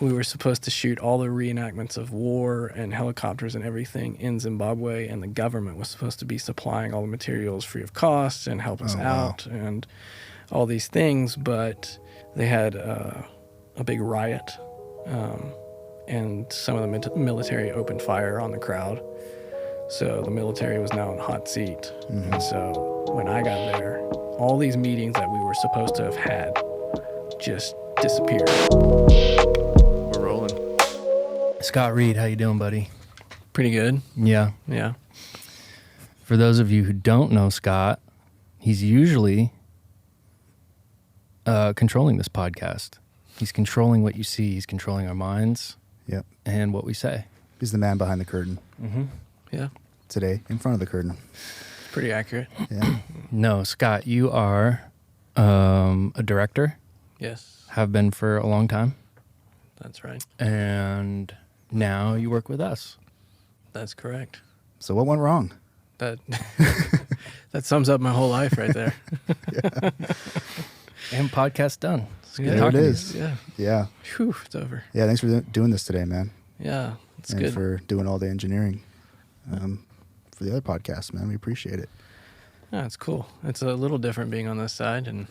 we were supposed to shoot all the reenactments of war and helicopters and everything in Zimbabwe, and the government was supposed to be supplying all the materials free of cost and help us out and all these things, but they had a big riot, and some of the military opened fire on the crowd. So the military was now in hot seat. And so when I got there, all these meetings that we were supposed to have had just disappeared. We're rolling. Scott Reed, how you doing, buddy? Pretty good. Yeah. Yeah. For those of you who don't know Scott, he's usually controlling this podcast. He's controlling what you see. He's controlling our minds. Yep. And what we say. He's the man behind the curtain. Yeah. Today, in front of the curtain. It's pretty accurate. Yeah. No, Scott, you are a director. Yes. Have been for a long time. That's right. And now you work with us. That's correct. So what went wrong? That that sums up my whole life right there. And podcast done. It's good Yeah. There it talking to you. is. Yeah. Yeah. Whew, it's over. Yeah, thanks for doing this today, man. Yeah. It's and good. for doing all the engineering for the other podcast, man. We appreciate it. Yeah, it's cool. It's a little different being on this side and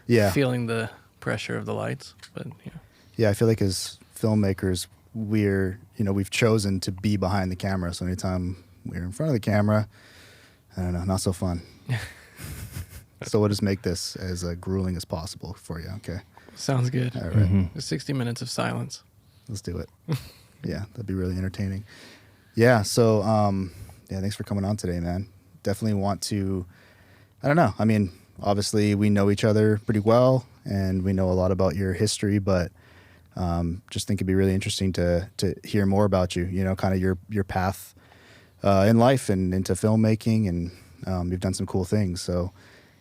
Yeah. feeling the pressure of the lights, but yeah. Yeah, I feel like as filmmakers, we've chosen to be behind the camera. So anytime we're in front of the camera, I don't know, not so fun. So we'll just make this as grueling as possible for you, okay? Sounds good. All right, 60 minutes of silence. let's do it. Yeah, that'd be really entertaining. Yeah, so, thanks for coming on today, man. Definitely want to, I don't know, I mean, obviously we know each other pretty well and we know a lot about your history, but just think it'd be really interesting to hear more about you, kind of your path in life and into filmmaking, and you've done some cool things. So,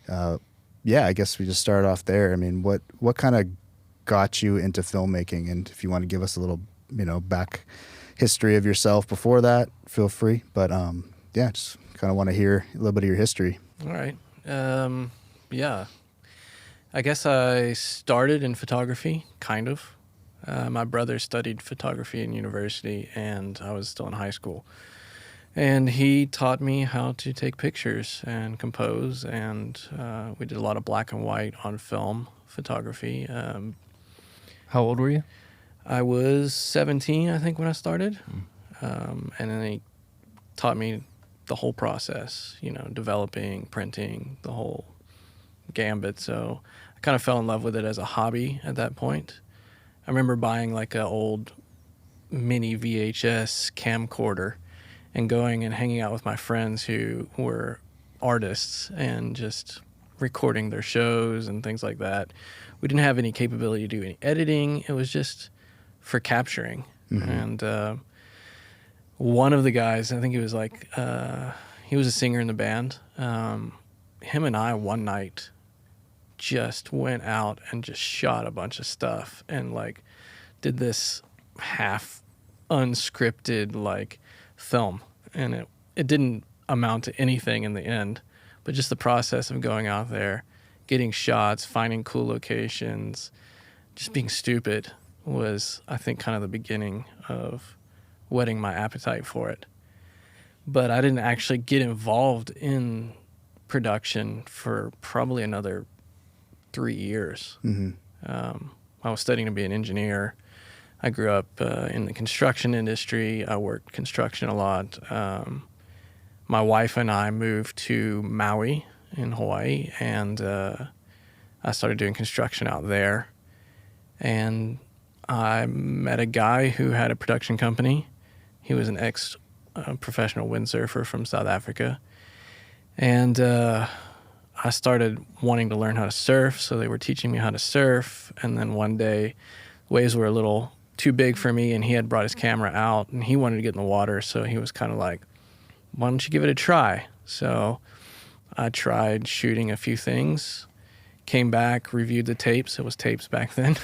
I guess we just start off there. I mean, what kind of got you into filmmaking? And if you want to give us a little, back history of yourself before that, feel free. But just kind of want to hear a little bit of your history. All right. Yeah. I guess I started in photography, kind of. My brother studied photography in university, and I was still in high school. And he taught me how to take pictures and compose, and we did a lot of black and white on film photography. How old were you? I was 17, I think, when I started. And then he taught me the whole process, developing, printing, the whole gambit. So I kind of fell in love with it as a hobby at that point. I remember buying like an old mini VHS camcorder and going and hanging out with my friends who were artists and just recording their shows and things like that. We didn't have any capability to do any editing. It was just for capturing. And one of the guys, I think he was like, he was a singer in the band. Him and I one night just went out and just shot a bunch of stuff and like did this half unscripted like film, and it didn't amount to anything in the end, but just the process of going out there, getting shots, finding cool locations, just being stupid was, I think, kind of the beginning of whetting my appetite for it. But I didn't actually get involved in production for probably another 3 years. I was studying to be an engineer. I grew up in the construction industry. I worked construction a lot. My wife and I moved to Maui in Hawaii, and I started doing construction out there. And I met a guy who had a production company. He was an ex-professional windsurfer from South Africa. And I started wanting to learn how to surf, so they were teaching me how to surf. And then one day, waves were a little too big for me, and he had brought his camera out, and he wanted to get in the water, so he was kind of like, why don't you give it a try? So I tried shooting a few things, came back, reviewed the tapes. It was tapes back then.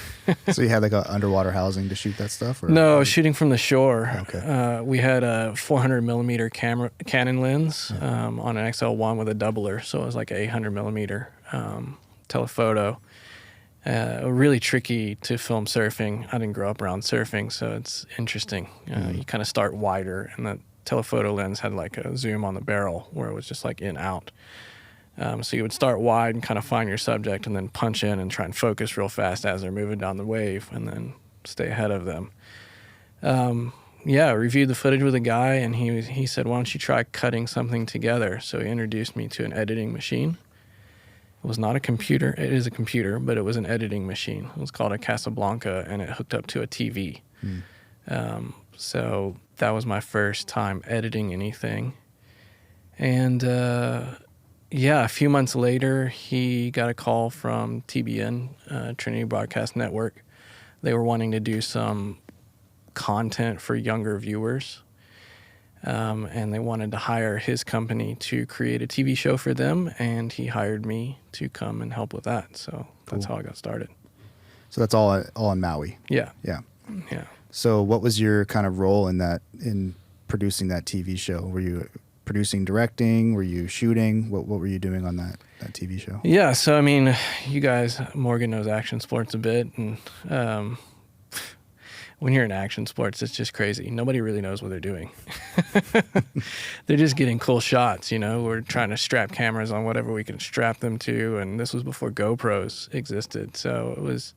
So you had like a underwater housing to shoot that stuff? Or? No, shooting from the shore. Okay. We had a 400 millimeter Canon lens on an XL1 with a doubler, so it was like a 800 millimeter telephoto. Really tricky to film surfing. I didn't grow up around surfing, so it's interesting. You kind of start wider, and the telephoto lens had like a zoom on the barrel where it was just like in out. So you would start wide and kind of find your subject and then punch in and try and focus real fast as they're moving down the wave and then stay ahead of them. I reviewed the footage with a guy, and he said, why don't you try cutting something together? So he introduced me to an editing machine. It was not a computer. It is a computer, but it was an editing machine. It was called a Casablanca, and it hooked up to a TV. So that was my first time editing anything. And a few months later, he got a call from TBN, Trinity Broadcast Network. They were wanting to do some content for younger viewers. And they wanted to hire his company to create a TV show for them, and he hired me to come and help with that. So that's how I got started. So that's all in Maui. Yeah. Yeah. Yeah. So what was your kind of role in producing that TV show? Were you producing, directing? Were you shooting? What were you doing on that TV show? Yeah. So, I mean, you guys, Morgan knows action sports a bit, and when you're in action sports, it's just crazy. Nobody really knows what they're doing. They're just getting cool shots, you know. We're trying to strap cameras on whatever we can strap them to, and this was before GoPros existed. So it was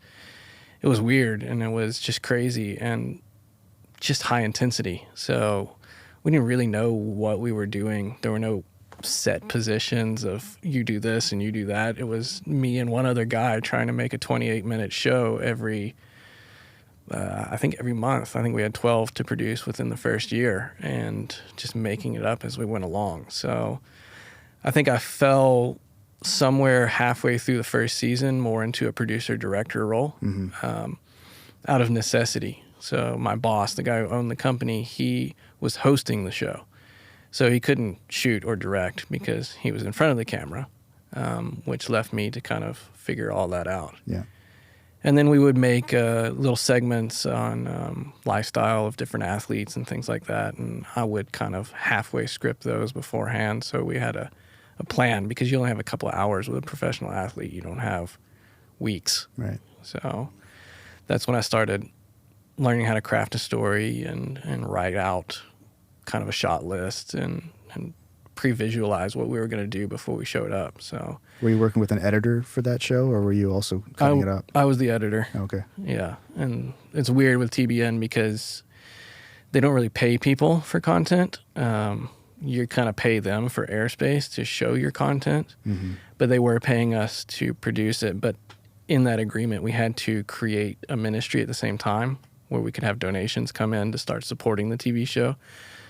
weird, and it was just crazy and just high intensity. So we didn't really know what we were doing. There were no set positions of you do this and you do that. It was me and one other guy trying to make a 28-minute show every month. I think we had 12 to produce within the first year, and just making it up as we went along. So I think I fell somewhere halfway through the first season more into a producer-director role, out of necessity. So my boss, the guy who owned the company, he was hosting the show. So he couldn't shoot or direct because he was in front of the camera, which left me to kind of figure all that out. Yeah. And then we would make little segments on lifestyle of different athletes and things like that. And I would kind of halfway script those beforehand. So we had a plan, because you only have a couple of hours with a professional athlete. You don't have weeks. Right. So that's when I started learning how to craft a story and write out kind of a shot list and pre-visualize what we were going to do before we showed up. So were you working with an editor for that show, or were you also cutting it up? I was the editor. Okay. Yeah. And it's weird with TBN because they don't really pay people for content. You kind of pay them for airspace to show your content, but they were paying us to produce it. But in that agreement, we had to create a ministry at the same time where we could have donations come in to start supporting the TV show.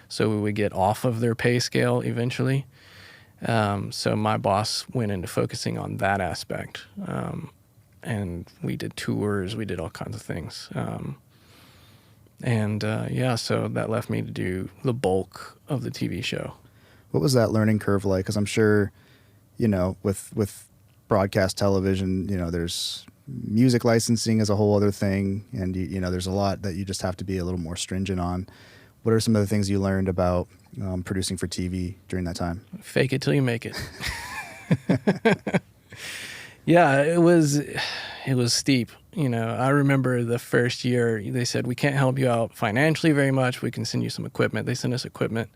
So we would get off of their pay scale eventually. So my boss went into focusing on that aspect. And we did tours, we did all kinds of things. So that left me to do the bulk of the TV show. What was that learning curve like? Because I'm sure, you know, with broadcast television, you know, there's music licensing is a whole other thing. And, you know, there's a lot that you just have to be a little more stringent on. What are some of the things you learned about producing for TV during that time? Fake it till you make it. Yeah, it was steep. You know, I remember the first year they said, we can't help you out financially very much. We can send you some equipment. They sent us equipment.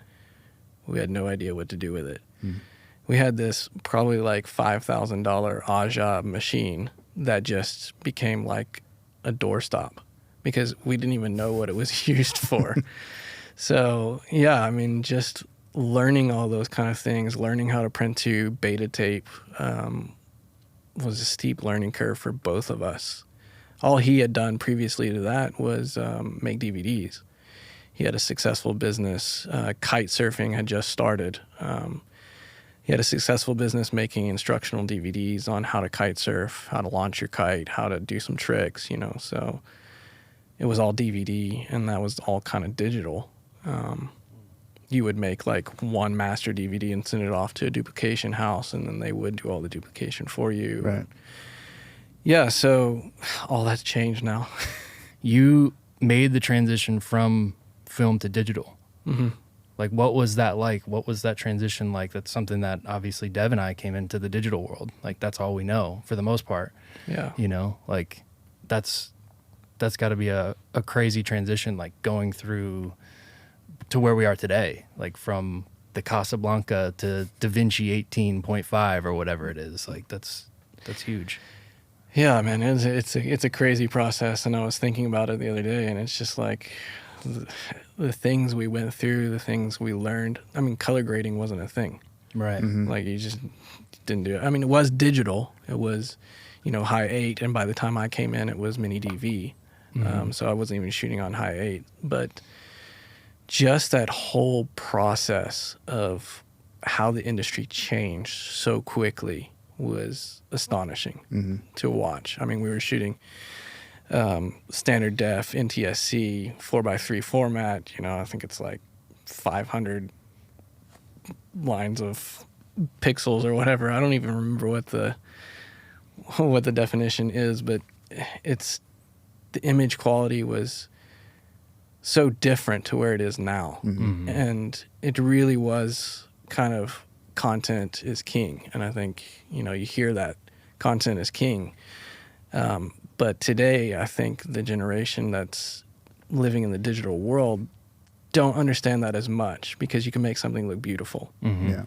We had no idea what to do with it. We had this probably like $5,000 Aja machine that just became like a doorstop because we didn't even know what it was used for. So, yeah, I mean, just learning all those kind of things, learning how to print to beta tape was a steep learning curve for both of us. All he had done previously to that was make DVDs. He had a successful business. Kite surfing had just started. He had a successful business making instructional DVDs on how to kite surf, how to launch your kite, how to do some tricks, you know. So it was all DVD, and that was all kind of digital. You would make like one master DVD and send it off to a duplication house, and then they would do all the duplication for you. Right. Yeah, so all that's changed now. You made the transition from film to digital. Like, what was that like? What was that transition like? That's something that obviously Dev and I came into the digital world. Like, that's all we know for the most part. Yeah. You know, like that's got to be a crazy transition, like going through to where we are today, like from the Casablanca to Da Vinci 18.5 or whatever it is. Like that's huge. Yeah, man, it's a crazy process, and I was thinking about it the other day, and it's just like the things we went through, the things we learned. I mean, color grading wasn't a thing. Right. Like, you just didn't do it. I mean, it was digital. It was, high 8, and by the time I came in, it was mini DV. So I wasn't even shooting on high 8. But just that whole process of how the industry changed so quickly was astonishing to watch. I mean, we were shooting standard def, NTSC, 4:3 format. I think it's like 500 lines of pixels or whatever. I don't even remember what the definition is, but the image quality was so different to where it is now. And it really was kind of content is king. And I think, you hear that content is king. But today, I think the generation that's living in the digital world don't understand that as much, because you can make something look beautiful. Yeah.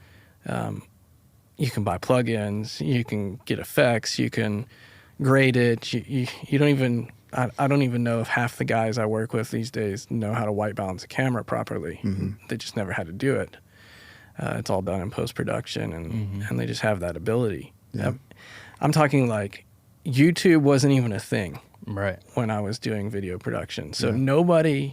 You can buy plugins, you can get effects, you can grade it. You don't even, I don't even know if half the guys I work with these days know how to white balance a camera properly. They just never had to do it. It's all done in post-production, and they just have that ability. Yeah. I'm talking like YouTube wasn't even a thing Right. when I was doing video production. So Yeah.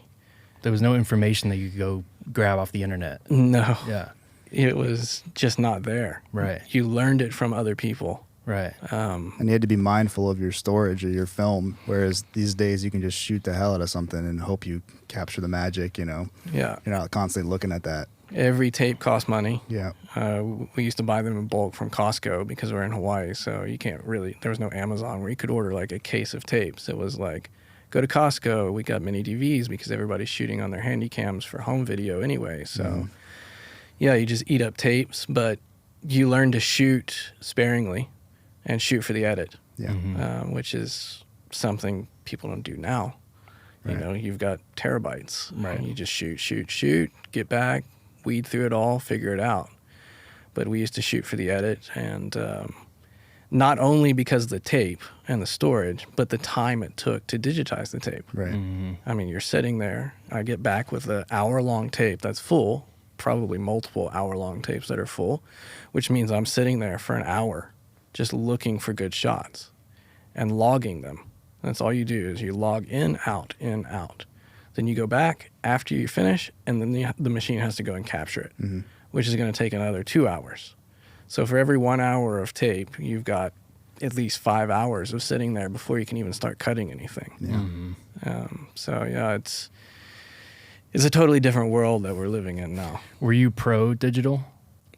There was no information that you could go grab off the internet. No, Yeah. it was just not there. Right. You learned it from other people. Right. And you had to be mindful of your storage or your film, whereas these days you can just shoot the hell out of something and hope you capture the magic, Yeah. You're not constantly looking at that. Every tape cost money. Yeah. We used to buy them in bulk from Costco because we're in Hawaii, so you can't really, there was no Amazon where you could order like a case of tapes. It was like, go to Costco, we got mini DVs, because everybody's shooting on their handy cams for home video anyway. So yeah, you just eat up tapes, but you learn to shoot sparingly and shoot for the edit, Yeah. which is something people don't do now. Right. You've got terabytes. Right. You just shoot, get back, weed through it all, figure it out. But we used to shoot for the edit, and not only because of the tape and the storage, but the time it took to digitize the tape. Right. I mean, you're sitting there, I get back with an hour-long tape that's full, probably multiple hour-long tapes that are full, which means I'm sitting there for an hour just looking for good shots and logging them. That's all you do, is you log in, out, in, out. Then you go back after you finish, and then the machine has to go and capture it, which is going to take another 2 hours. So for every 1 hour of tape, you've got at least 5 hours of sitting there before you can even start cutting anything. Yeah. So yeah, it's a totally different world that we're living in now. Were you pro digital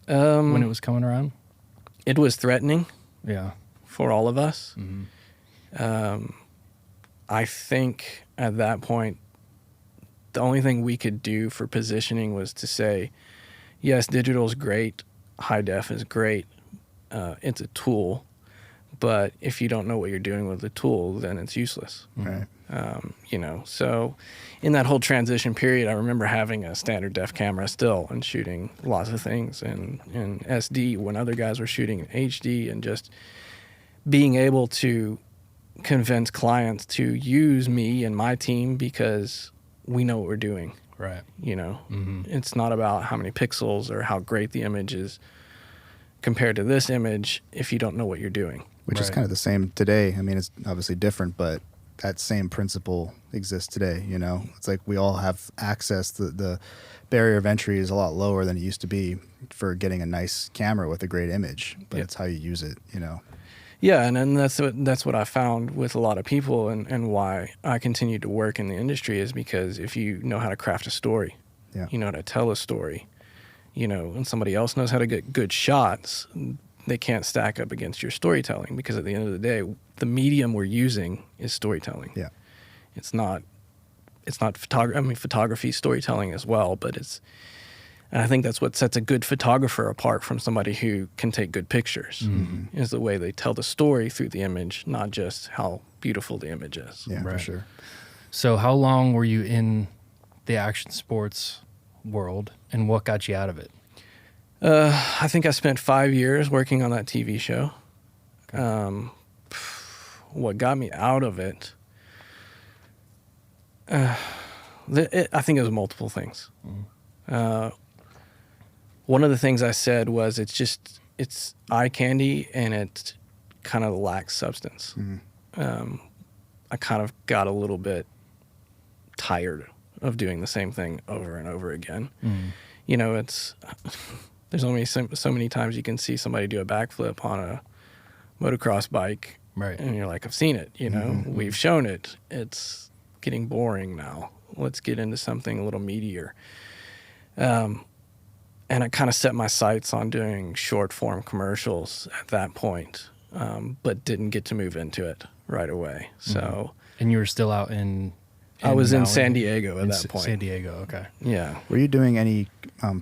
when it was coming around? It was threatening Yeah. for all of us. I think at that point, the only thing we could do for positioning was to say, yes, digital is great, high def is great, it's a tool, but if you don't know what you're doing with the tool, then it's useless. Right. So in that whole transition period, I remember having a standard def camera still and shooting lots of things in SD when other guys were shooting in HD, and just being able to convince clients to use me and my team because we know what we're doing. Right. It's not about how many pixels or how great the image is compared to this image if you don't know what you're doing. Which is Right. kind of the same today. I mean, it's obviously different, but that same principle exists today. It's like we all have access. The barrier of entry is a lot lower than it used to be for getting a nice camera with a great image, but Yeah. it's how you use it, Yeah, and that's what I found with a lot of people, and why I continue to work in the industry, is because if you know how to craft a story, Yeah. you know how to tell a story, and somebody else knows how to get good shots, they can't stack up against your storytelling, because at the end of the day, the medium we're using is storytelling. Yeah. It's not photography. I mean, photography, storytelling as well, but And I think that's what sets a good photographer apart from somebody who can take good pictures, is the way they tell the story through the image, not just how beautiful the image is. Yeah, for Right. sure. So how long were you in the action sports world, and what got you out of it? I think I spent 5 years working on that TV show. What got me out of it, I think it was multiple things. One of the things I said was it's eye candy and it kind of lacks substance. I kind of got a little bit tired of doing the same thing over and over again. You know, there's only so many times you can see somebody do a backflip on a motocross bike, Right. and you're like, I've seen it, you know, we've shown it. It's getting boring now. Let's get into something a little meatier. And I kind of set my sights on doing short form commercials at that point, but didn't get to move into it right away. So And you were still out in I was in Maui? San Diego at In that point. San Diego, okay. Yeah. Were you doing any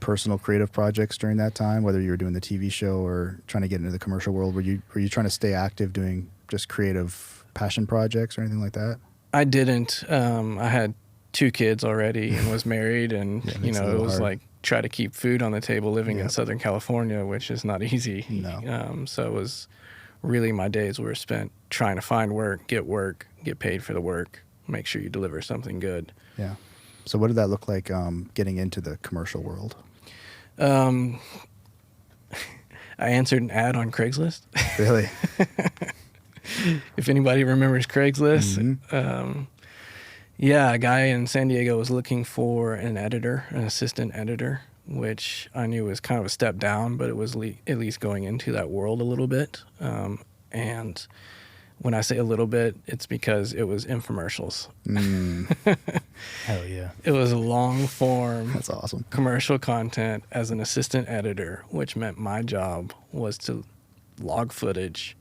personal creative projects during that time, whether you were doing the TV show or trying to get into the commercial world? Were you trying to stay active doing just creative passion projects or anything like that? I didn't. I had 2 kids already and was married, and Yeah, you makes it a know, it little was hard. like try to keep food on the table living in Yep. Southern California, which is not easy. No. So it was really, my days were spent trying to find work, get paid for the work, make sure you deliver something good. Yeah. So what did that look like getting into the commercial world? I answered an ad on Craigslist. Really? If anybody remembers Craigslist, yeah, a guy in San Diego was looking for an editor, an assistant editor, which I knew was kind of a step down, but it was at least going into that world a little bit. And when I say a little bit, it's because it was infomercials. Hell yeah. It was long form That's awesome. commercial content as an assistant editor, which meant my job was to log footage,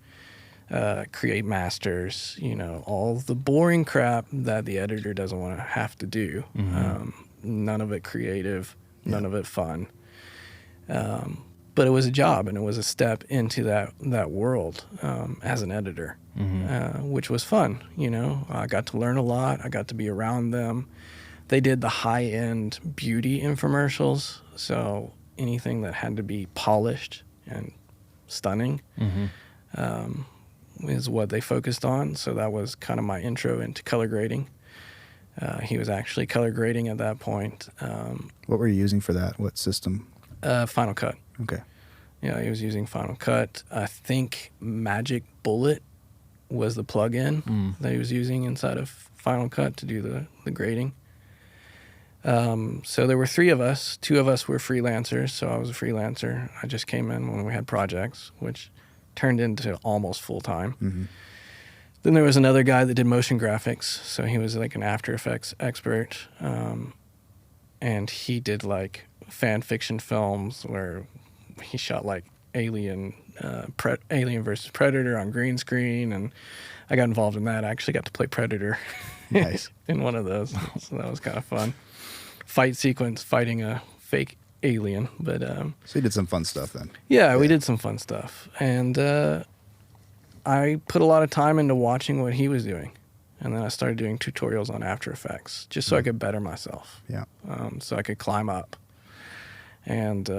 create masters, you know, all the boring crap that the editor doesn't want to have to do. None of it creative, none of it fun. But it was a job, and it was a step into that world as an editor, which was fun. You know, I got to learn a lot. I got to be around them. They did the high-end beauty infomercials, so anything that had to be polished and stunning is what they focused on. So that was kind of my intro into color grading. He was actually color grading at that point. What were you using for that? What system? Final Cut. Okay. Yeah, he was using Final Cut. I think Magic Bullet was the plug-in that he was using inside of Final Cut to do the grading. So there were 3 of us. 2 of us were freelancers, so I was a freelancer. I just came in when we had projects, which turned into almost full-time. Then there was another guy that did motion graphics, so he was like an After Effects expert. And he did like fan fiction films where he shot like Alien versus Predator on green screen, and I got involved in that. I actually got to play Predator Nice. in one of those, so that was kind of fun. Fight sequence fighting a fake alien, but So you did some fun stuff then. yeah, we did some fun stuff, and I put a lot of time into watching what he was doing, and then I started doing tutorials on After Effects just so I could better myself, Yeah. so I could climb up and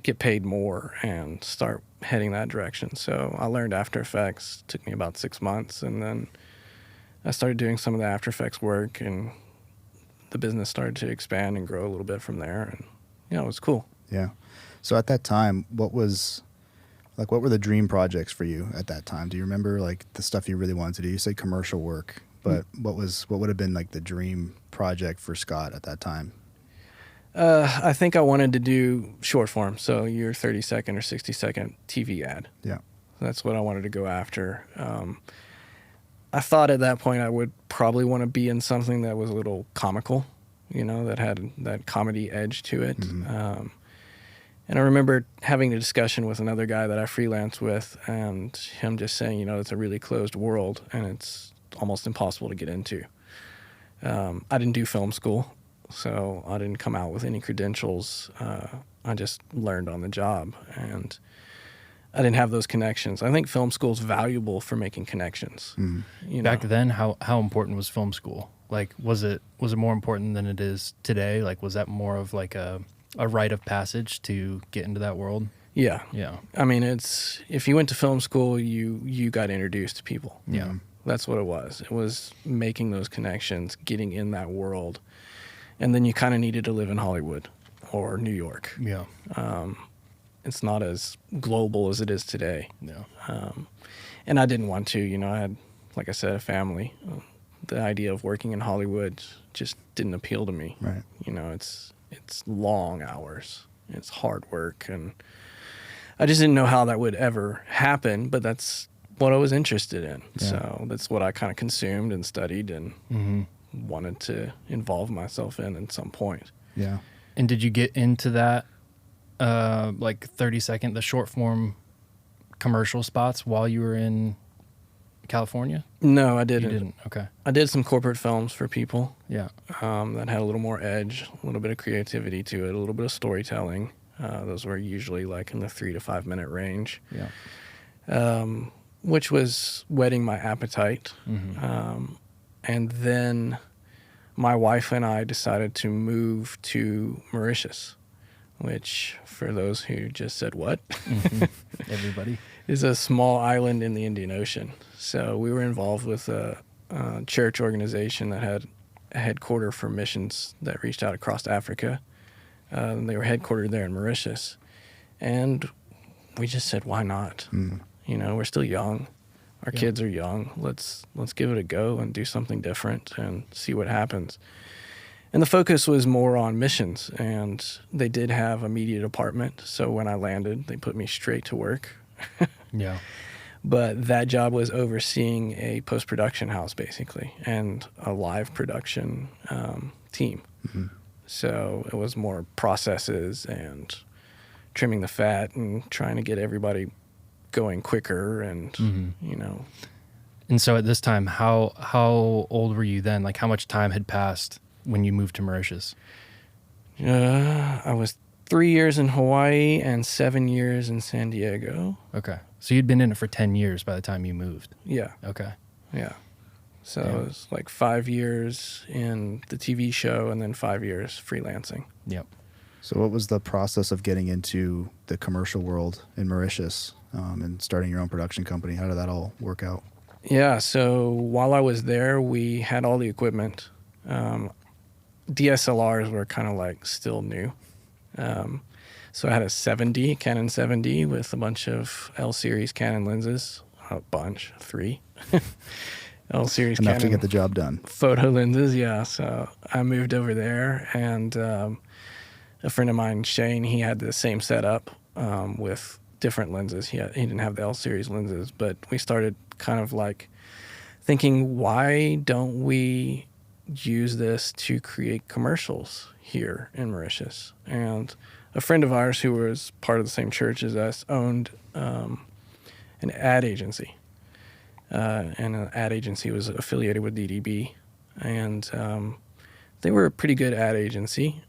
get paid more and start heading that direction. So I learned After Effects. It took me about 6 months, and then I started doing some of the After Effects work, and the business started to expand and grow a little bit from there, and you know, it was cool. Yeah. So at that time, what were the dream projects for you at that time? Do you remember like the stuff you really wanted to do? You said commercial work, but what would have been like the dream project for Scott at that time? I think I wanted to do short form, so your 30-second or 60-second TV ad. Yeah. That's what I wanted to go after. I thought at that point I would probably want to be in something that was a little comical, you know, that had that comedy edge to it. And I remember having a discussion with another guy that I freelance with, and him just saying, you know, it's a really closed world and it's almost impossible to get into. I didn't do film school. so I didn't come out with any credentials. I just learned on the job, and I didn't have those connections. I think film school is valuable for making connections. You know? Back then, how important was film school? Like, was it more important than it is today? Like, was that more of like a rite of passage to get into that world? Yeah. Yeah. I mean, if you went to film school, you got introduced to people. Yeah. That's what it was. It was making those connections, getting in that world. And then you kind of needed to live in Hollywood or New York. Yeah. It's not as global as it is today. No. And I didn't want to. You know, I had, like I said, a family. The idea of working in Hollywood just didn't appeal to me. Right. You know, it's long hours. It's hard work. And I just didn't know how that would ever happen, but that's what I was interested in. Yeah. So that's what I kind of consumed and studied and wanted to involve myself in at some point. Yeah. And did you get into that, like 30-second, the short form commercial spots while you were in California? No, I You didn't. didn't. Okay. I did some corporate films for people Yeah. that had a little more edge, a little bit of creativity to it, a little bit of storytelling. Those were usually like in the 3 to 5 minute range, Yeah. which was whetting my appetite. And then my wife and I decided to move to Mauritius, which, for those who just said what, Everybody. is a small island in the Indian Ocean. So we were involved with a church organization that had a headquarter for missions that reached out across Africa. They were headquartered there in Mauritius. And we just said, why not? You know, we're still young. Our Yeah. kids are young. Let's give it a go and do something different and see what happens. And the focus was more on missions, and they did have a media department. So when I landed, they put me straight to work. Yeah. But that job was overseeing a post-production house, basically, and a live production team. So it was more processes and trimming the fat and trying to get everybody going quicker and, you know. And so at this time, how old were you then? Like, how much time had passed when you moved to Mauritius? I was 3 years in Hawaii and 7 years in San Diego. Okay. So you'd been in it for 10 years by the time you moved. Yeah, Okay. yeah. So Yeah. it was like 5 years in the TV show and then 5 years freelancing. Yep. So what was the process of getting into the commercial world in Mauritius and starting your own production company? How did that all work out? Yeah, so while I was there, we had all the equipment. DSLRs were kind of like still new. So I had a Canon 7D with a bunch of L-series Canon lenses. A bunch, 3. L-series Enough Canon to get the job done. photo lenses, yeah. So I moved over there, and a friend of mine, Shane, he had the same setup with different lenses. He didn't have the L-series lenses, but we started kind of like thinking, why don't we use this to create commercials here in Mauritius? And a friend of ours who was part of the same church as us owned an ad agency. And an ad agency was affiliated with DDB. And they were a pretty good ad agency.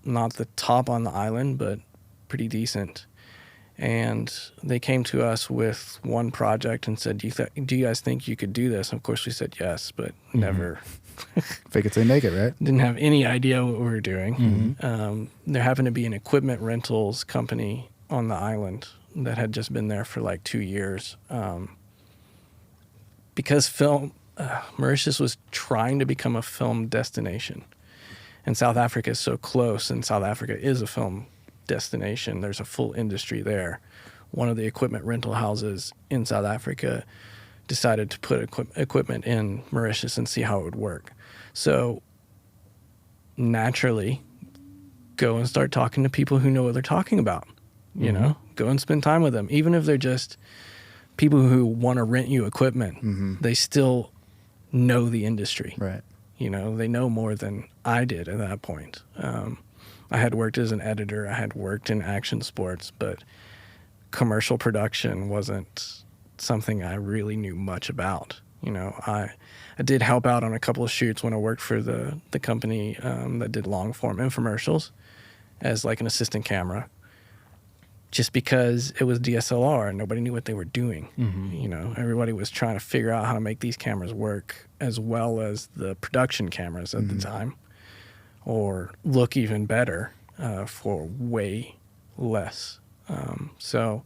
Not the top on the island, but pretty decent. And they came to us with one project and said, do you guys think you could do this? And of course we said yes, but never Fake it till you make it, right? didn't have any idea what we were doing. There happened to be an equipment rentals company on the island that had just been there for like 2 years. Because Mauritius was trying to become a film destination. And South Africa is so close, and South Africa is a film destination. There's a full industry there. One of the equipment rental houses in South Africa decided to put equipment in Mauritius and see how it would work. So naturally, go and start talking to people who know what they're talking about. You know, go and spend time with them. Even if they're just people who want to rent you equipment, they still know the industry. Right. You know, they know more than I did at that point. I had worked as an editor. I had worked in action sports, but commercial production wasn't something I really knew much about. You know, I did help out on a couple of shoots when I worked for the company that did long form infomercials as like an assistant camera, just because it was DSLR and nobody knew what they were doing. You know, everybody was trying to figure out how to make these cameras work as well as the production cameras at the time, or look even better for way less. So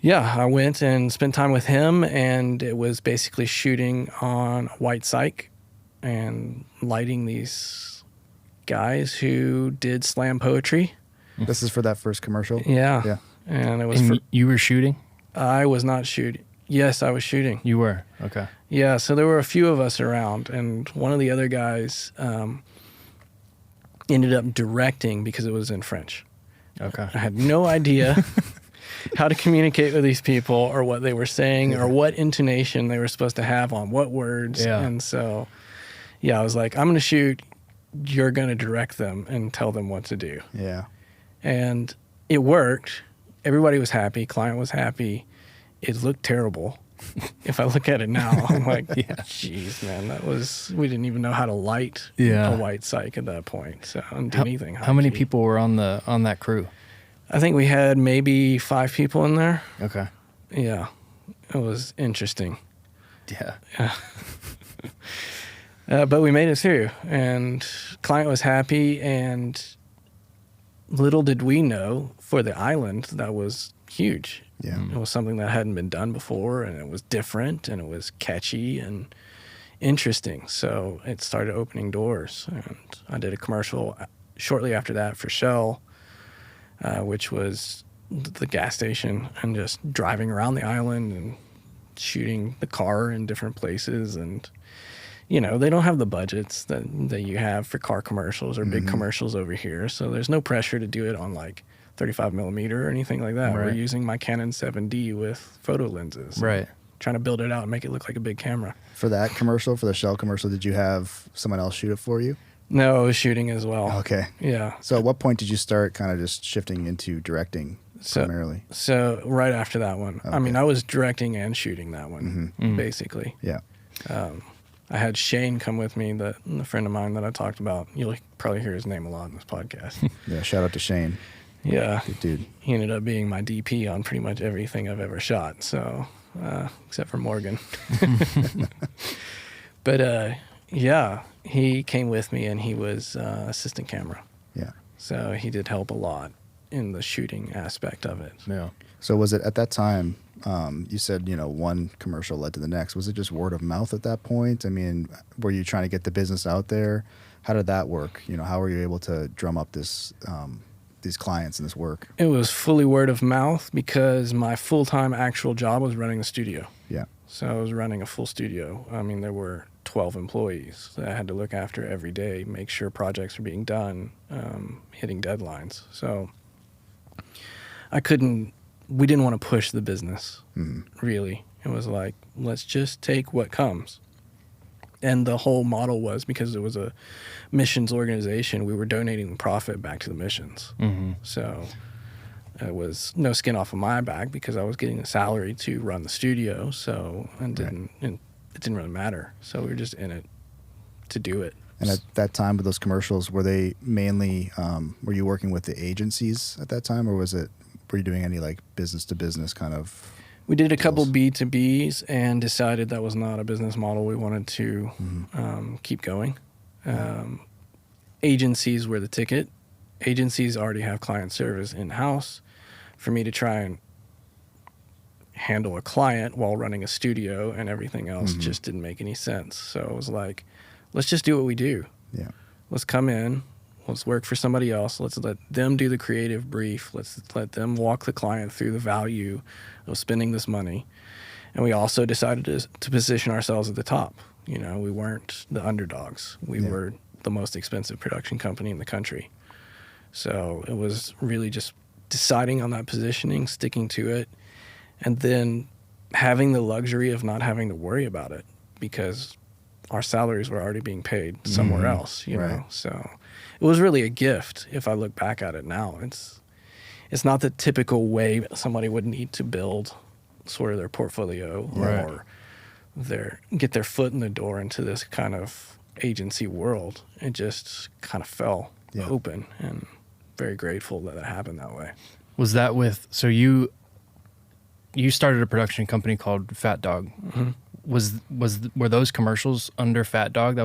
yeah, I went and spent time with him, and it was basically shooting on a white cyc and lighting these guys who did slam poetry. This is for that first commercial? Yeah. Yeah. And it was And you were shooting? I was not shooting. Yes, I was shooting. You were? Okay. Yeah, so there were a few of us around, and one of the other guys ended up directing because it was in French. Okay. I had no idea how to communicate with these people or what they were saying or what intonation they were supposed to have on what words. Yeah. And so, yeah, I was like, I'm going to shoot. You're going to direct them and tell them what to do. Yeah. And it worked. Everybody was happy. Client was happy. It looked terrible. If I look at it now, I'm like, geez, man, we didn't even know how to light a white cyc at that point. So I didn't do anything. How many people were on that crew? I think we had maybe 5 people in there. Okay. Yeah. It was interesting. Yeah. But we made it through, and client was happy, and little did we know, for the island, that was huge. Yeah. It was something that hadn't been done before, and it was different, and it was catchy and interesting. So it started opening doors, and I did a commercial shortly after that for Shell, which was the gas station, and just driving around the island and shooting the car in different places. And, you know, they don't have the budgets that you have for car commercials or big commercials over here. So there's no pressure to do it on like 35 millimeter or anything like that. Right. We're using my Canon 7D with photo lenses. Right. Trying to build it out and make it look like a big camera. For that commercial, for the Shell commercial, did you have someone else shoot it for you? No, I was shooting as well. Okay. Yeah. So at what point did you start kind of just shifting into directing primarily? So right after that one. Okay. I mean, I was directing and shooting that one, basically. Yeah. I had Shane come with me, the friend of mine that I talked about. You'll probably hear his name a lot in this podcast. Yeah. Shout out to Shane. Yeah. Good dude. He ended up being my DP on pretty much everything I've ever shot. So, except for Morgan. But, yeah, he came with me, and he was assistant camera. Yeah. So he did help a lot in the shooting aspect of it. Yeah. So was it at that time, you said, you know, one commercial led to the next. Was it just word of mouth at that point? I mean, were you trying to get the business out there? How did that work? You know, how were you able to drum up this, these clients and this work? It was fully word of mouth because my full-time actual job was running the studio. Yeah. So I was running a full studio. I mean, there were 12 employees that I had to look after every day, make sure projects were being done, hitting deadlines. So we didn't want to push the business, really. It was like, let's just take what comes. And the whole model was, because it was a missions organization, we were donating the profit back to the missions. So it was no skin off of my back because I was getting a salary to run the studio. So it didn't really matter. So we were just in it to do it. And at that time with those commercials, were they mainly, were you working with the agencies at that time, or were you doing any like business to business kind of? We did a couple B2Bs and decided that was not a business model we wanted to keep going. Agencies were the ticket. Agencies already have client service in-house. For me to try and handle a client while running a studio and everything else just didn't make any sense. So it was like, let's just do what we do. Yeah. Let's come in. Let's work for somebody else. Let's let them do the creative brief. Let's let them walk the client through the value of spending this money. And we also decided to position ourselves at the top. You know, we weren't the underdogs. We were the most expensive production company in the country. So it was really just deciding on that positioning, sticking to it, and then having the luxury of not having to worry about it because our salaries were already being paid somewhere else, you know. So it was really a gift if I look back at it now. It's not the typical way somebody would need to build sort of their portfolio or get their foot in the door into this kind of agency world. It just kind of fell open, and very grateful that it happened that way. Was that with, so you started a production company called Fatdog. Mm-hmm. Were those commercials under Fatdog?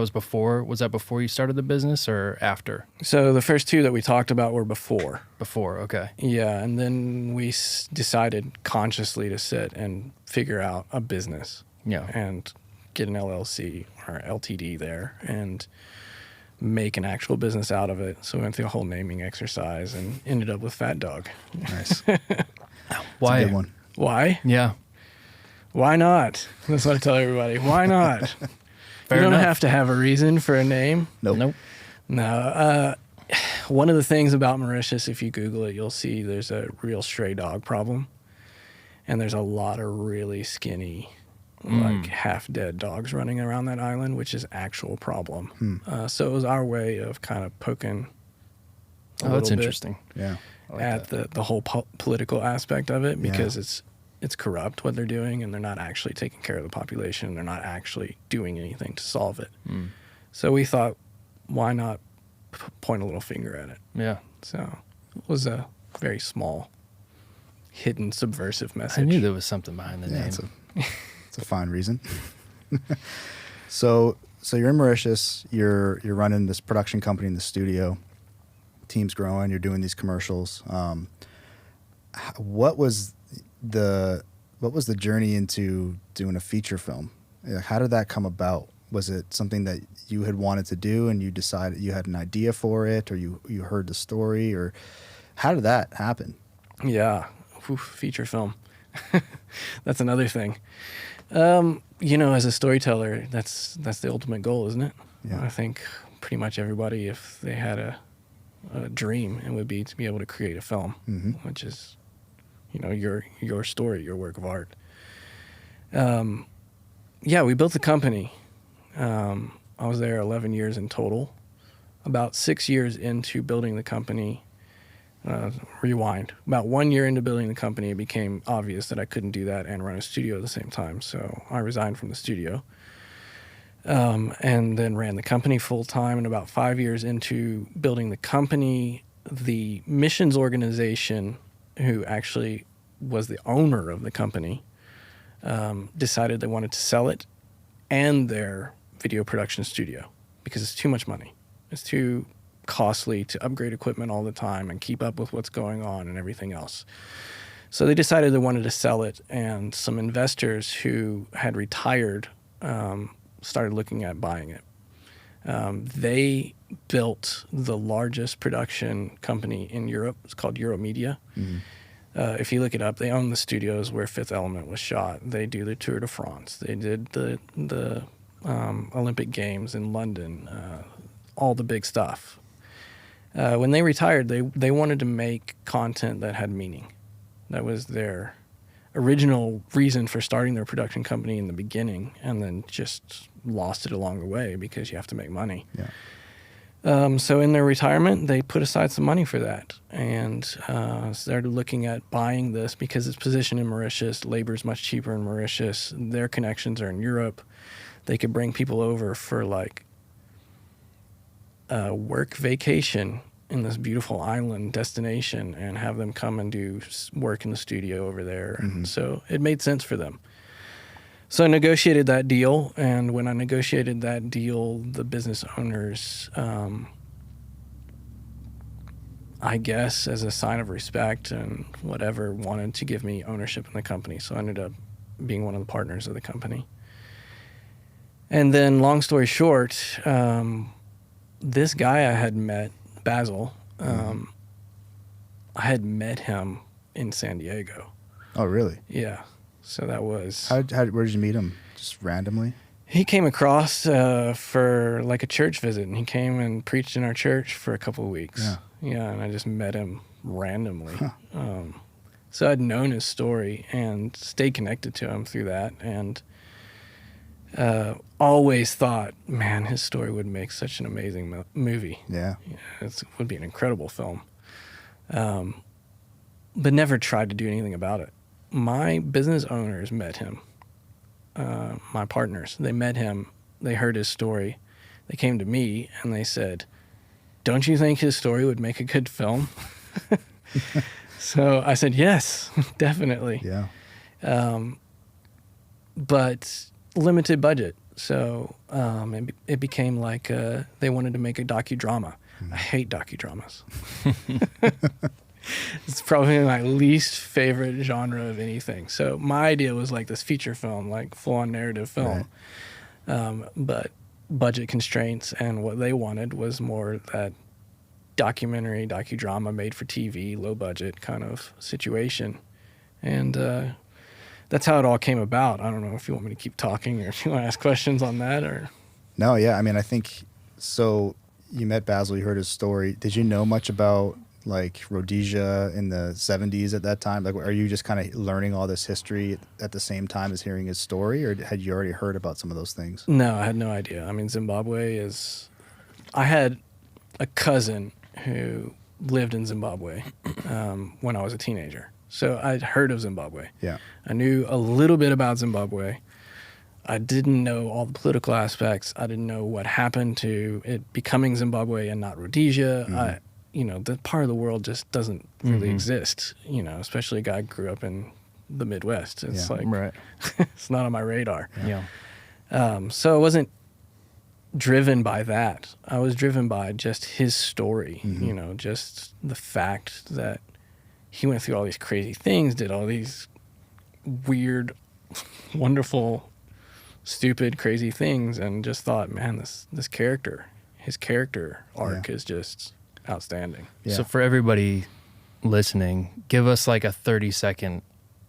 Was that before you started the business or after? So the first two that we talked about were before. Before, okay. Yeah, and then we decided consciously to sit and figure out a business. Yeah. And get an LLC or LTD there and make an actual business out of it. So we went through a whole naming exercise and ended up with Fatdog. Nice. Why? That's a good one. Why? Yeah. Why not? That's what I tell everybody. Why not? Fair you don't enough. have to have a reason for a name. Nope. No. One of the things about Mauritius, if you Google it, you'll see there's a real stray dog problem. And there's a lot of really skinny, like half-dead dogs running around that island, which is an actual problem. So it was our way of kind of poking a That's little bit interesting. Yeah. I like at that. the whole political aspect of it, because Yeah. it's corrupt what they're doing, and they're not actually taking care of the population. They're not actually doing anything to solve it. So we thought, why not point a little finger at it? Yeah. So it was a very small, hidden, subversive message. I knew there was something behind the Yeah, name. it's a fine reason. So you're in Mauritius. You're running this production company in the studio. Team's growing. You're doing these commercials. What was the journey into doing a feature film? How did that come about? Was it something that you had wanted to do and you decided you had an idea for it, or you heard the story, or how did that happen? Yeah. Oof, feature film. That's another thing. As a storyteller, that's the ultimate goal, isn't it? Yeah. I think pretty much everybody, if they had a dream, it would be to be able to create a film, which is, your story, your work of art. We built the company. I was there 11 years in total. About 6 years into building the company, rewind. About 1 year into building the company, it became obvious that I couldn't do that and run a studio at the same time. So I resigned from the studio, and then ran the company full time. And about 5 years into building the company, the missions organization, who actually was the owner of the company, decided they wanted to sell it and their video production studio because it's too much money. It's too costly to upgrade equipment all the time and keep up with what's going on and everything else. So they decided they wanted to sell it, and some investors who had retired started looking at buying it. They built the largest production company in Europe. It's called Euromedia. If you look it up, they own the studios where Fifth Element was shot. They do the Tour de France. They did the Olympic Games in London, all the big stuff. When they retired, they wanted to make content that had meaning. That was their original reason for starting their production company in the beginning, and then just lost it along the way because you have to make money. Yeah. So in their retirement, they put aside some money for that and started looking at buying this because it's positioned in Mauritius. Labor is much cheaper in Mauritius. Their connections are in Europe. They could bring people over for like a work vacation in this beautiful island destination and have them come and do work in the studio over there. And so it made sense for them. So I negotiated that deal, and when I negotiated that deal, the business owners, I guess as a sign of respect and whatever, wanted to give me ownership in the company. So I ended up being one of the partners of the company. And then, long story short, this guy I had met, Basil, I had met him in San Diego. Oh, really? Yeah. So that was... Where did you meet him? Just randomly? He came across for like a church visit, and he came and preached in our church for a couple of weeks. Yeah. Yeah, and I just met him randomly. So I'd known his story and stayed connected to him through that, and always thought, man, his story would make such an amazing movie. Yeah. It would be an incredible film. But never tried to do anything about it. My business owners met him my partners. They met him. They heard his story. They came to me and they said, "Don't you think his story would make a good film?" So I said, "Yes, definitely." Yeah. But limited budget. So it became like they wanted to make a docudrama. I hate docudramas. It's probably my least favorite genre of anything. So my idea was like this feature film, like full-on narrative film. Right. But budget constraints, and what they wanted was more that documentary, docudrama made for TV, low budget kind of situation. And that's how it all came about. I don't know if you want me to keep talking or if you want to ask questions on that or... No, yeah. I mean, I think, so you met Basil, you heard his story. Did you know much about like Rhodesia in the 70s at that time? Like, are you just kind of learning all this history at the same time as hearing his story, or had you already heard about some of those things? No, I had no idea. I mean, Zimbabwe is... I had a cousin who lived in Zimbabwe when I was a teenager. So I'd heard of Zimbabwe. Yeah. I knew a little bit about Zimbabwe. I didn't know all the political aspects. I didn't know what happened to it becoming Zimbabwe and not Rhodesia. Mm-hmm. The part of the world just doesn't really exist, especially a guy who grew up in the Midwest. It's like, Right. it's not on my radar. Yeah. So I wasn't driven by that. I was driven by just his story, just the fact that he went through all these crazy things, did all these weird, wonderful, stupid, crazy things, and just thought, man, this character, his character arc is just outstanding. Yeah. So for everybody listening, give us like a 30-second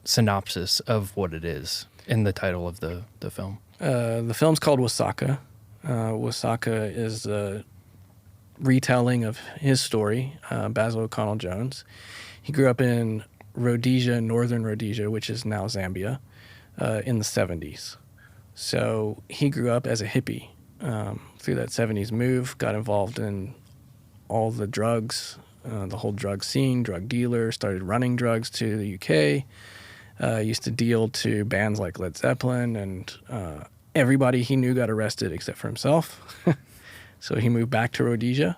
synopsis of what it is in the title of the film. The film's called Wosaka. Wosaka is a retelling of his story, Basil O'Connell Jones. He grew up in Rhodesia, northern Rhodesia, which is now Zambia, in the 70s. So he grew up as a hippie through that 70s move, got involved in all the drugs, the whole drug scene, drug dealer, started running drugs to the UK, used to deal to bands like Led Zeppelin, and everybody he knew got arrested except for himself. So he moved back to Rhodesia.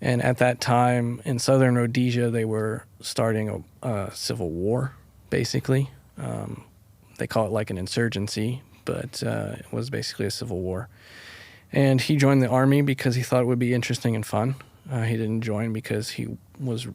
And at that time in southern Rhodesia, they were starting a civil war, basically. They call it like an insurgency, but it was basically a civil war. And he joined the army because he thought it would be interesting and fun. He didn't join because he was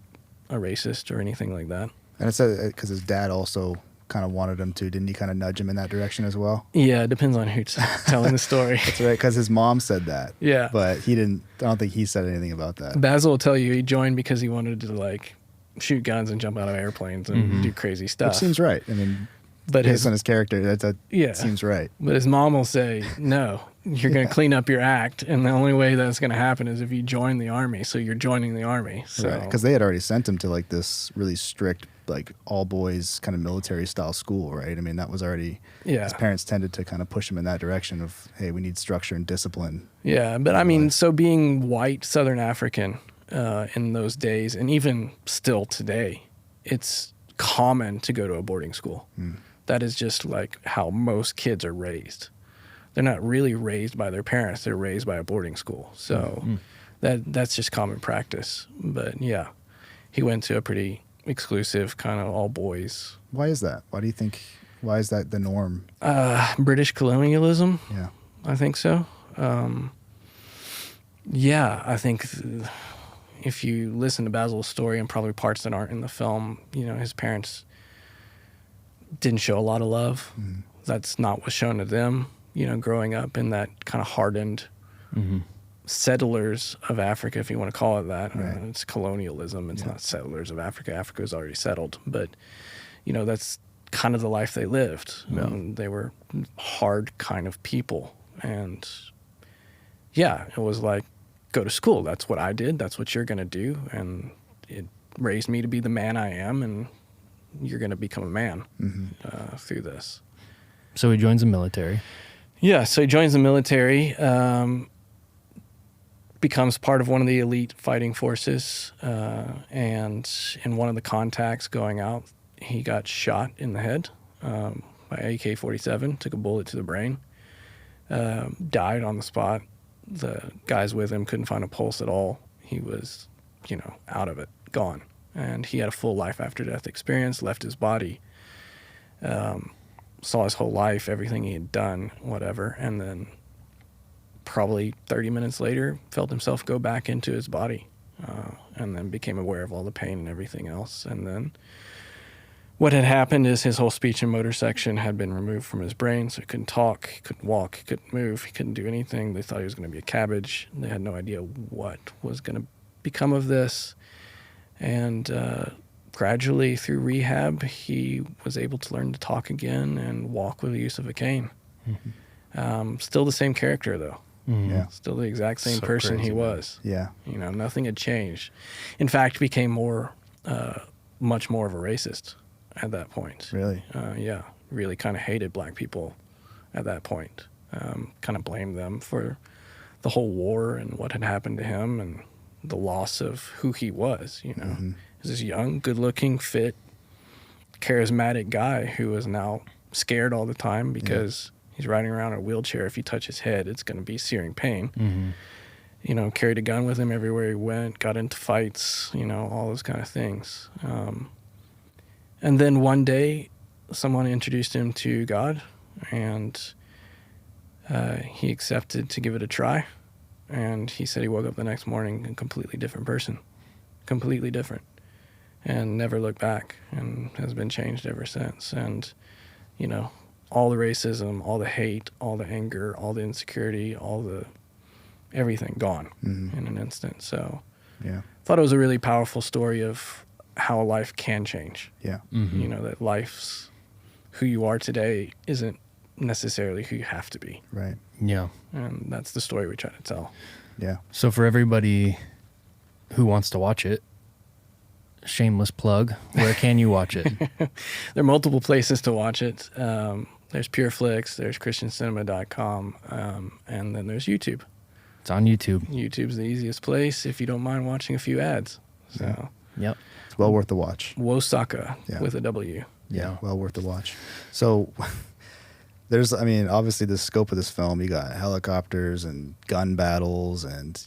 a racist or anything like that. And it's because his dad also kind of wanted him to. Didn't he kind of nudge him in that direction as well? Yeah, it depends on who's telling the story. That's right, because his mom said that. Yeah. But he didn't, I don't think he said anything about that. Basil will tell you he joined because he wanted to like shoot guns and jump out of airplanes and do crazy stuff. Which seems right. I mean, but based on his character, that yeah. seems right. But his mom will say, no, you're going to clean up your act. And the only way that's going to happen is if you join the army. So you're joining the army. So Because they had already sent him to like this really strict, like all boys kind of military style school, right? I mean, that was already, his parents tended to kind of push him in that direction of, hey, we need structure and discipline. Yeah. But I mean, so being white Southern African in those days, and even still today, it's common to go to a boarding school. That is just like how most kids are raised. They're not really raised by their parents. They're raised by a boarding school. So that's just common practice. But yeah, he went to a pretty exclusive kind of all boys. Why is that? Why is that the norm? British colonialism. Yeah. I think so. Yeah, I think if you listen to Basil's story and probably parts that aren't in the film, his parents didn't show a lot of love. That's not what's shown to them, growing up in that kind of hardened settlers of Africa, if you want to call it that. Right. It's colonialism. It's not settlers of Africa. Africa is already settled. But, that's kind of the life they lived. They were hard kind of people. And, yeah, it was like, go to school. That's what I did. That's what you're going to do. And it raised me to be the man I am. And you're going to become a man through this. So he joins the military. Yeah, so he joins the military, becomes part of one of the elite fighting forces, and in one of the contacts going out, he got shot in the head by by AK-47, took a bullet to the brain, died on the spot. The guys with him couldn't find a pulse at all. He was, out of it, gone. And he had a full life after death experience, left his body, saw his whole life, everything he had done, whatever, and then probably 30 minutes later felt himself go back into his body, and then became aware of all the pain and everything else. And then what had happened is his whole speech and motor section had been removed from his brain, so he couldn't talk, he couldn't walk, he couldn't move, he couldn't do anything. They thought he was going to be a cabbage. They had no idea what was going to become of this. And gradually through rehab, he was able to learn to talk again and walk with the use of a cane. Mm-hmm. Still the same character, though. Mm-hmm. Yeah. Still the exact same person he was. Yeah. Nothing had changed. In fact, became much more of a racist at that point. Really? Yeah. Really kind of hated black people at that point. Kind of blamed them for the whole war and what had happened to him and the loss of who he was, Mm-hmm. He's this young, good-looking, fit, charismatic guy who is now scared all the time because he's riding around in a wheelchair. If you touch his head, it's going to be searing pain. Mm-hmm. Carried a gun with him everywhere he went, got into fights, all those kind of things. And then one day, someone introduced him to God, and he accepted to give it a try. And he said he woke up the next morning a completely different person, completely different, and never looked back, and has been changed ever since. And, all the racism, all the hate, all the anger, all the insecurity, everything gone in an instant. So Yeah. thought it was a really powerful story of how life can change. Yeah. Mm-hmm. That life's who you are today isn't necessarily who you have to be. Right. Yeah. And that's the story we try to tell. Yeah. So for everybody who wants to watch it, shameless plug, where can you watch it? There are multiple places to watch it. There's PureFlix, there's ChristianCinema.com, and then there's YouTube. It's on YouTube. YouTube's the easiest place if you don't mind watching a few ads. So Yep. It's well worth the watch. Wosaka Yeah. with a W. Yeah. Well worth the watch. So obviously the scope of this film, you got helicopters and gun battles and,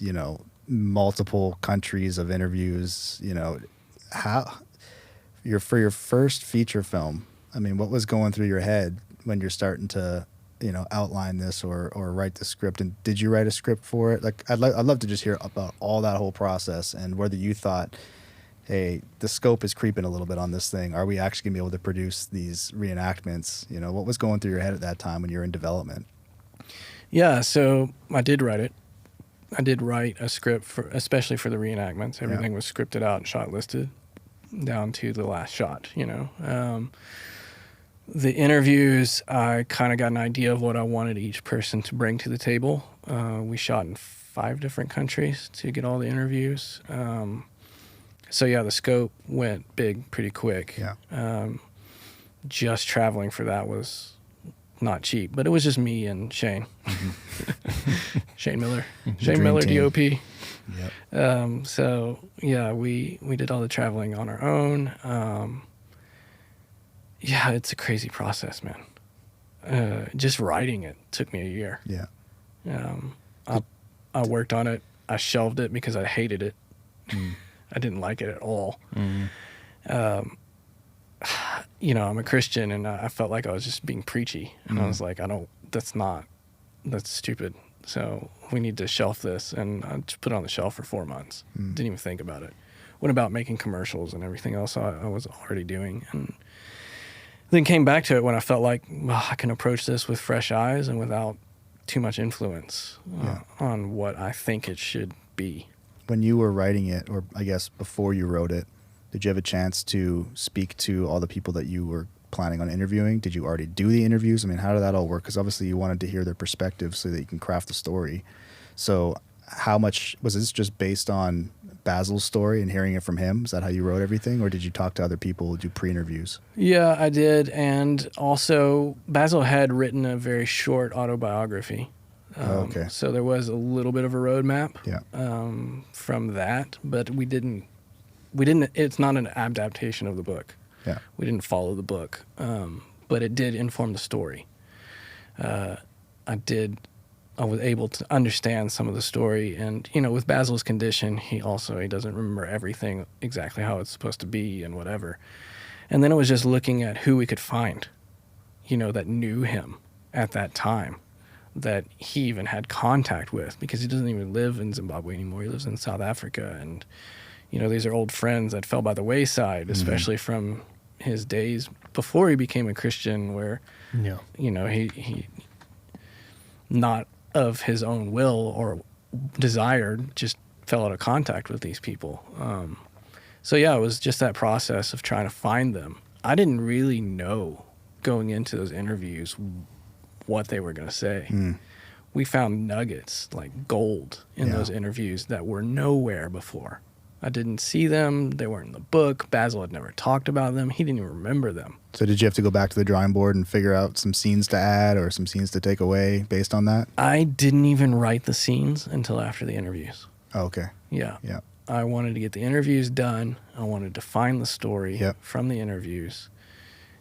multiple countries of interviews, for your first feature film, what was going through your head when you're starting to, outline this or write the script? And did you write a script for it? Like, I'd love to just hear about all that whole process and whether you thought, hey, the scope is creeping a little bit on this thing. Are we actually going to be able to produce these reenactments? What was going through your head at that time when you were in development? Yeah, so I did write it. I did write a script especially for the reenactments. Everything was scripted out and shot listed down to the last shot, The interviews, I kind of got an idea of what I wanted each person to bring to the table. We shot in 5 different countries to get all the interviews. So yeah, the scope went big pretty quick. Yeah. Just traveling for that was not cheap, but it was just me and Shane. Shane Miller. Shane Miller, team. DOP. Yep. So yeah, we did all the traveling on our own. Yeah, it's a crazy process, man. Just writing it took me a year. Yeah. I worked on it. I shelved it because I hated it. I didn't like it at all. I'm a Christian, and I felt like I was just being preachy. And I was like, that's stupid. So we need to shelf this. And I just put it on the shelf for 4 months. Didn't even think about it. Went about making commercials and everything else I was already doing. And then came back to it when I felt like, well, I can approach this with fresh eyes and without too much influence on what I think it should be. When you were writing it, or I guess before you wrote it, did you have a chance to speak to all the people that you were planning on interviewing? Did you already do the interviews? How did that all work? Because obviously you wanted to hear their perspective so that you can craft the story. So how much was this just based on Basil's story and hearing it from him? Is that how you wrote everything? Or did you talk to other people, do pre-interviews? Yeah, I did. And also Basil had written a very short autobiography. Okay. So there was a little bit of a roadmap from that, but we didn't, it's not an adaptation of the book. Yeah. We didn't follow the book. but it did inform the story. I was able to understand some of the story, and with Basil's condition, he doesn't remember everything exactly how it's supposed to be and whatever. And then it was just looking at who we could find, that knew him at that time, that he even had contact with, because he doesn't even live in Zimbabwe anymore. He lives in South Africa, and these are old friends that fell by the wayside, especially from his days before he became a Christian, where he not of his own will or desired, just fell out of contact with these people. So yeah, it was just that process of trying to find them. I didn't really know going into those interviews what they were going to say. We found nuggets like gold in those interviews that were nowhere before. I didn't see them. They weren't in the book. Basil had never talked about them. He didn't even remember them. So did you have to go back to the drawing board and figure out some scenes to add or some scenes to take away based on that? I didn't even write the scenes until after the interviews. Oh, okay. Yeah. Yeah. I wanted to get the interviews done. I wanted to find the story Yep. from the interviews.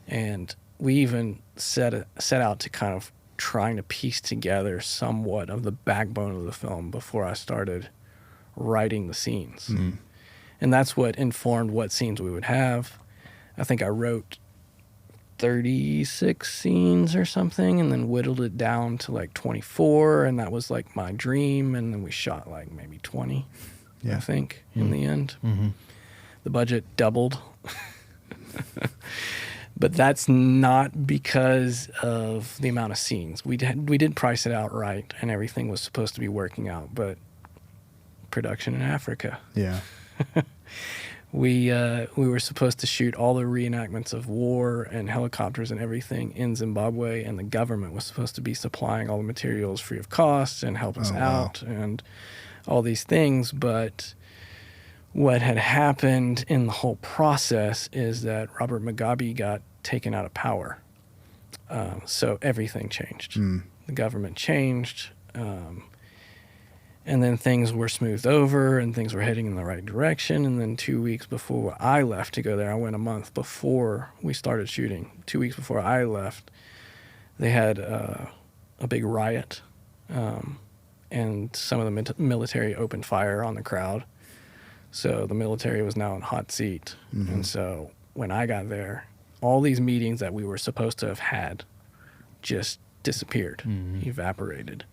And we even set out to kind of trying to piece together somewhat of the backbone of the film before I started writing the scenes. And that's what informed what scenes we would have. I think I wrote 36 scenes or something, and then whittled it down to like 24, and that was like my dream. And then we shot like maybe 20, I think, in the end. The budget doubled. But that's not because of the amount of scenes. We did price it out right, and everything was supposed to be working out, but production in Africa. Yeah. We were supposed to shoot all the reenactments of war and helicopters and everything in Zimbabwe, and the government was supposed to be supplying all the materials free of cost and help us out and all these things. But what had happened in the whole process is that Robert Mugabe got taken out of power. So everything changed. The government changed. And then things were smoothed over and things were heading in the right direction. And then 2 weeks before I left to go there, I went a month before we started shooting. 2 weeks before I left, they had a big riot. And some of the military opened fire on the crowd. So the military was now in hot seat. And so when I got there, all these meetings that we were supposed to have had just disappeared, evaporated.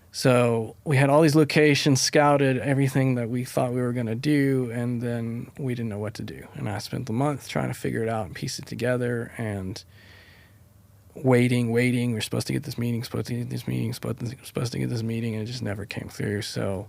So we had all these locations scouted, everything that we thought we were going to do, and then we didn't know what to do. And I spent the month trying to figure it out and piece it together, and waiting. We're supposed to get this meeting, supposed to get this meeting, and it just never came through. So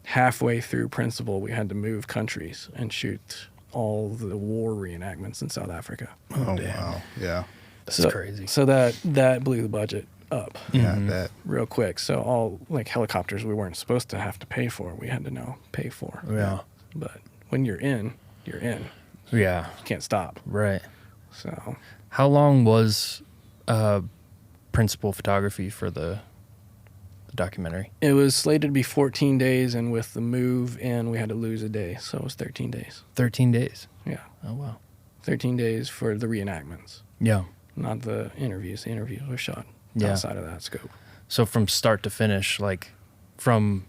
halfway through principal, we had to move countries and shoot all the war reenactments in South Africa. Oh, wow. Yeah. That's crazy. So that blew the budget up. Yeah, I bet. Real quick. So all like helicopters we weren't supposed to have to pay for, we had to now pay for. Yeah. But when you're in, you're in. Yeah. You can't stop. Right. So how long was principal photography for the documentary? it was slated to be 14 days, and with the move in, we had to lose a day. So it was 13 days. 13 days. Yeah. Oh, wow. 13 days for the reenactments, Yeah. not the interviews. The interviews were shot outside of that scope. So from start to finish, like from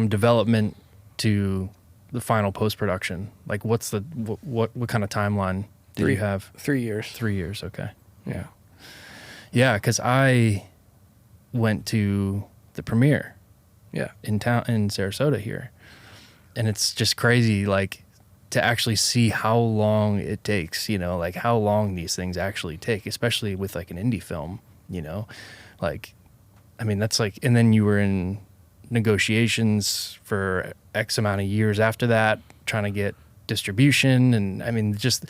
development to the final post-production, like what's the what kind of timeline did you have? 3 years. 3 years. Okay. Yeah. Yeah, because I went to the premiere Yeah. in Sarasota here, and it's just crazy, like to actually see how long it takes, like how long these things actually take, especially with like an indie film, like, I mean, that's like, and then you were in negotiations for X amount of years after that, trying to get distribution. And I mean, just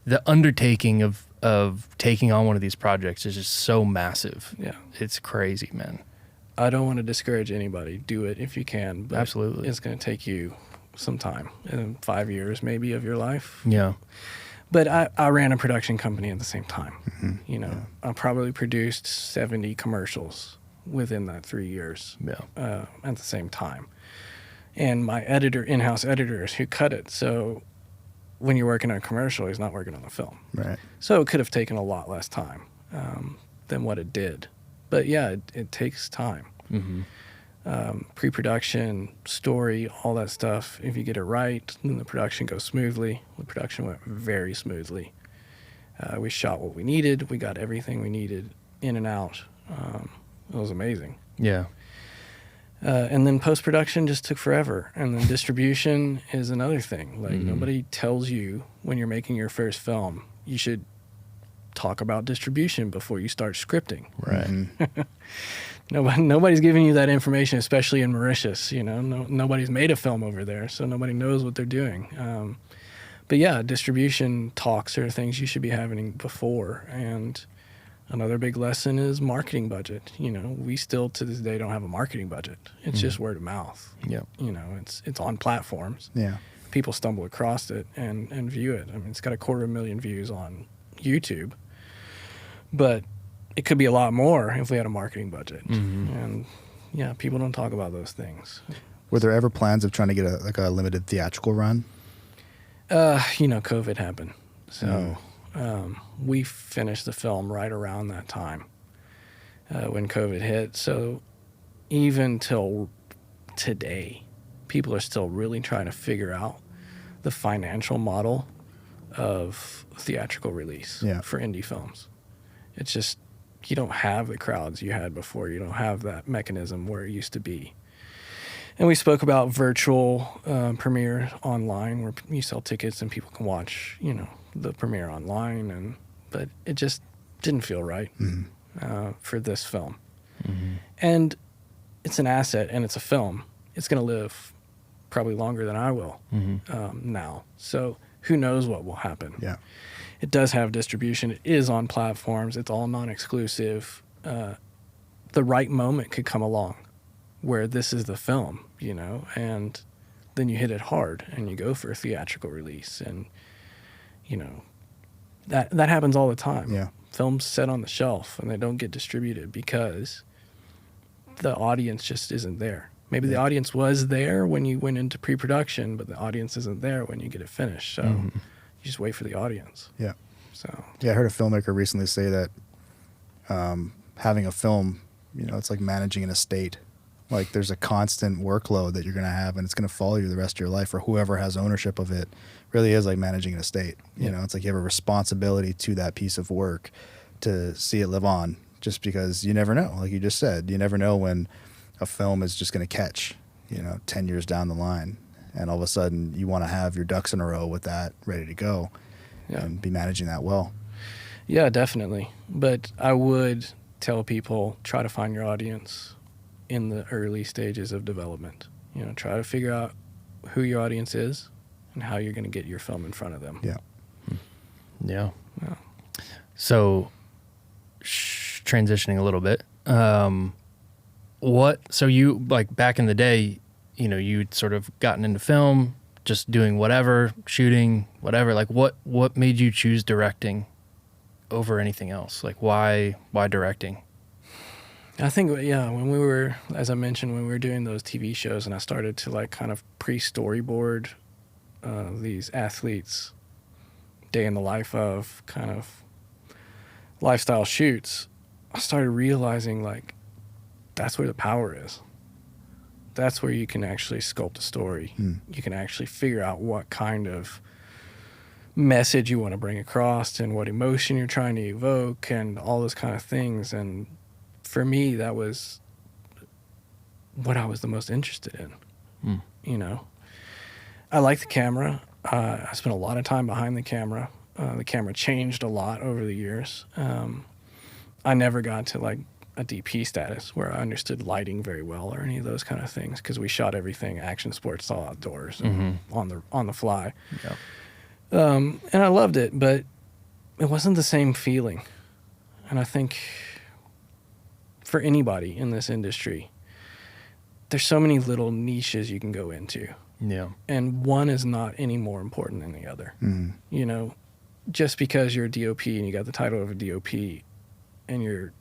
the undertaking of taking on one of these projects is just so massive. Yeah. It's crazy, man. I don't want to discourage anybody. Do it if you can. But Absolutely. It's going to take you some time, 5 years maybe of your life. Yeah. But I ran a production company at the same time. I probably produced 70 commercials within that 3 years at the same time. And my in-house editors who cut it. So when you're working on a commercial, he's not working on a film. Right. So it could have taken a lot less time than what it did. But yeah, it takes time. Pre-production, story, all that stuff. If you get it right, then the production goes smoothly. The production went very smoothly. We shot what we needed. We got everything we needed in and out. It was amazing. Yeah. And then post-production just took forever. And then distribution is another thing. Like, nobody tells you when you're making your first film, you should talk about distribution before you start scripting. Right. Nobody's giving you that information, especially in Mauritius. You know, nobody's made a film over there, so nobody knows what they're doing. But yeah, distribution talks are things you should be having before. And another big lesson is marketing budget. You know, we still to this day don't have a marketing budget. It's just word of mouth. Yeah. You know, it's on platforms. Yeah. People stumble across it and view it. I mean, it's got 250,000 views on YouTube, but it could be a lot more if we had a marketing budget. And yeah, people don't talk about those things. Were there ever plans of trying to get a limited theatrical run? You know, COVID happened. So we finished the film right around that time when COVID hit. So even till today, people are still really trying to figure out the financial model of theatrical release for indie films. It's just, you don't have the crowds you had before. You don't have that mechanism where it used to be. And we spoke about virtual premiere online where you sell tickets and people can watch, you know, the premiere online. But it just didn't feel right for this film. And it's an asset and it's a film. It's going to live probably longer than I will now. So who knows what will happen. Yeah. It does have distribution. It is on platforms. It's all non-exclusive. The right moment could come along where this is the film, you know, and then you hit it hard and you go for a theatrical release. And, you know, that happens all the time. Yeah. Films sit on the shelf and they don't get distributed because the audience just isn't there. Maybe the audience was there when you went into pre-production, but the audience isn't there when you get it finished. So you just wait for the audience. Yeah. So yeah, I heard a filmmaker recently say that having a film, you know, it's like managing an estate. Like there's a constant workload that you're going to have and it's going to follow you the rest of your life, or whoever has ownership of it really is like managing an estate. You know, it's like you have a responsibility to that piece of work to see it live on, just because you never know. Like you just said, you never know when a film is just going to catch, you know, 10 years down the line. And all of a sudden you want to have your ducks in a row with that ready to go and be managing that well. Yeah, definitely. But I would tell people, try to find your audience in the early stages of development. You know, try to figure out who your audience is and how you're going to get your film in front of them. Yeah. Yeah. So transitioning a little bit, so you, like back in the day, you know, you'd sort of gotten into film, just doing whatever, shooting, whatever. Like what made you choose directing over anything else? Like why directing? I think, when we were, as I mentioned, when we were doing those TV shows and I started to like kind of pre-storyboard these athletes' day in the life of kind of lifestyle shoots, I started realizing like that's where the power is. That's where you can actually sculpt a story. You can actually figure out what kind of message you want to bring across and what emotion you're trying to evoke and all those kind of things. And for me, that was what I was the most interested in. You know, I like the camera. I spent a lot of time behind the camera. The camera changed a lot over the years. I never got to like a DP status where I understood lighting very well or any of those kind of things, because we shot everything action sports all outdoors and on the fly. And I loved it, but it wasn't the same feeling. And I think for anybody in this industry, there's so many little niches you can go into. Yeah. And one is not any more important than the other. You know, just because you're a DOP and you got the title of a DOP and you're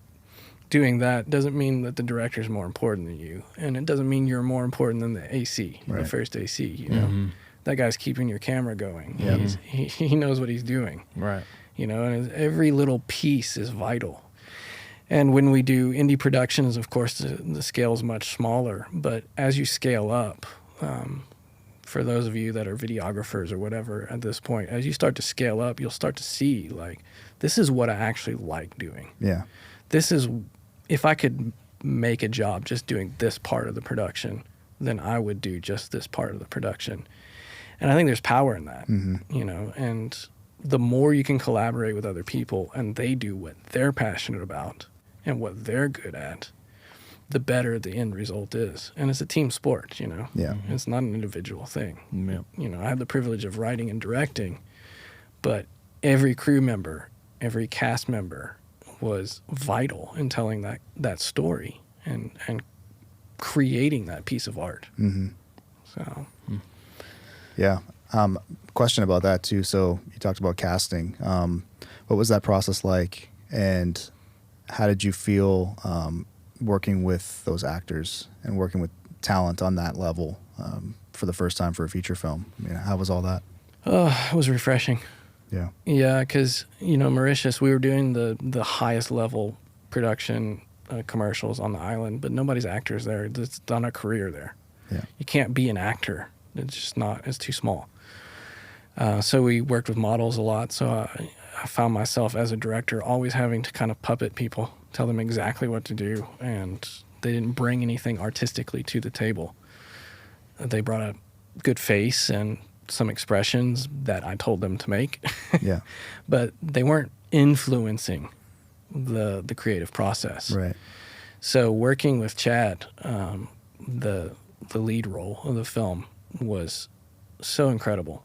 doing that doesn't mean that the director is more important than you. And it doesn't mean you're more important than the AC, the first AC, you know. that guy's keeping your camera going. Yeah. He knows what he's doing. Right. You know, and every little piece is vital. And when we do indie productions, of course, the scale is much smaller. But as you scale up, for those of you that are videographers or whatever at this point, as you start to scale up, you'll start to see, like, this is what I actually like doing. Yeah. This is, if I could make a job just doing this part of the production, then I would do just this part of the production. And I think there's power in that, you know, and the more you can collaborate with other people and they do what they're passionate about and what they're good at, the better the end result is. And it's a team sport, you know. Yeah. It's not an individual thing. Yeah. You know, I had the privilege of writing and directing, but every crew member, every cast member was vital in telling that story and creating that piece of art. So, Yeah. Question about that too. So you talked about casting. What was that process like, and how did you feel working with those actors and working with talent on that level for the first time for a feature film? I mean, how was all that? it was refreshing. Yeah. Yeah, because, you know, Mauritius, we were doing the highest level production commercials on the island, but nobody's actors there. It's done a career there. Yeah. You can't be an actor. It's just not, it's too small. So we worked with models a lot. So I found myself as a director always having to kind of puppet people, tell them exactly what to do. And they didn't bring anything artistically to the table. They brought a good face and some expressions that I told them to make. Yeah. But they weren't influencing the creative process. Right. So working with Chad, the lead role of the film, was so incredible.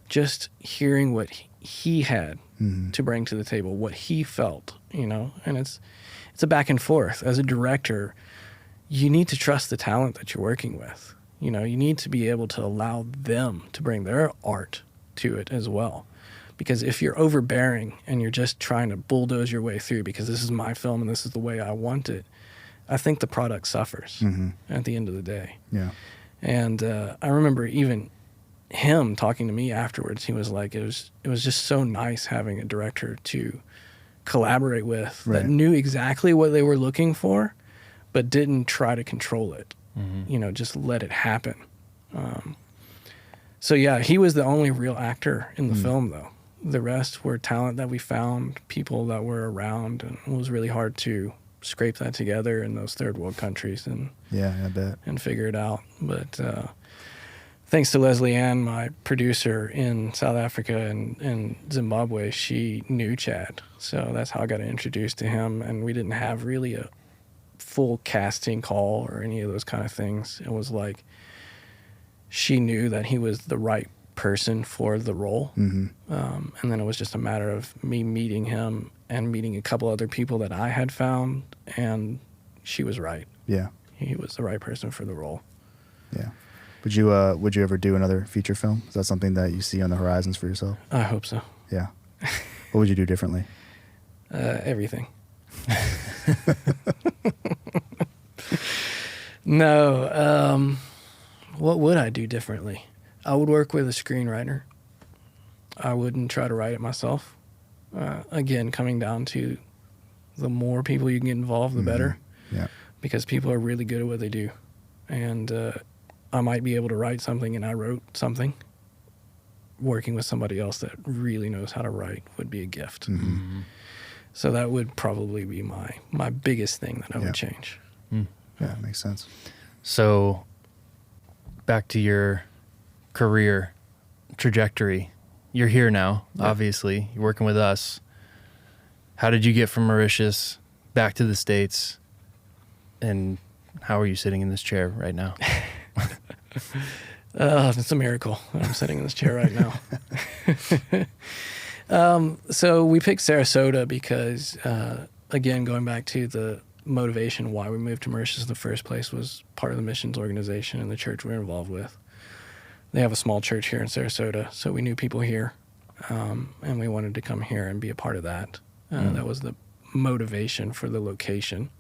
Just hearing what he had to bring to the table, what he felt, you know, and it's a back and forth. As a director, you need to trust the talent that you're working with. You know, you need to be able to allow them to bring their art to it as well. Because if you're overbearing and you're just trying to bulldoze your way through because this is my film and this is the way I want it, I think the product suffers at the end of the day. Yeah. And I remember even him talking to me afterwards. He was like, it was just so nice having a director to collaborate with that knew exactly what they were looking for, but didn't try to control it. You know, just let it happen. So yeah, he was the only real actor in the film, though. The rest were talent that we found, people that were around, and it was really hard to scrape that together in those third world countries and Yeah, I bet. and figure it out. But thanks to Leslie Ann, my producer in South Africa and Zimbabwe, she knew Chad. So that's how I got introduced to him. And we didn't have really a full casting call or any of those kind of things. It was like she knew that he was the right person for the role. And then it was just a matter of me meeting him and meeting a couple other people that I had found, and she was right. Yeah. He was the right person for the role. Yeah. Would you ever do another feature film? Is that something that you see on the horizons for yourself? I hope so. Yeah. What would you do differently? Everything. No. What would I do differently? I would work with a screenwriter. I wouldn't try to write it myself. Again, coming down to the more people you can get involved, the better. Yeah. Because people are really good at what they do. And I might be able to write something, and I wrote something. Working with somebody else that really knows how to write would be a gift. So that would probably be my biggest thing that I would change. Yeah, makes sense. So back to your career trajectory. You're here now, obviously. You're working with us. How did you get from Mauritius back to the States? And how are you sitting in this chair right now? It's a miracle that I'm sitting in this chair right now. So we picked Sarasota because, again, going back to the motivation why we moved to Mauritius in the first place was part of the missions organization and the church we're involved with. They have a small church here in Sarasota, so we knew people here, and we wanted to come here and be a part of that. That was the motivation for the location.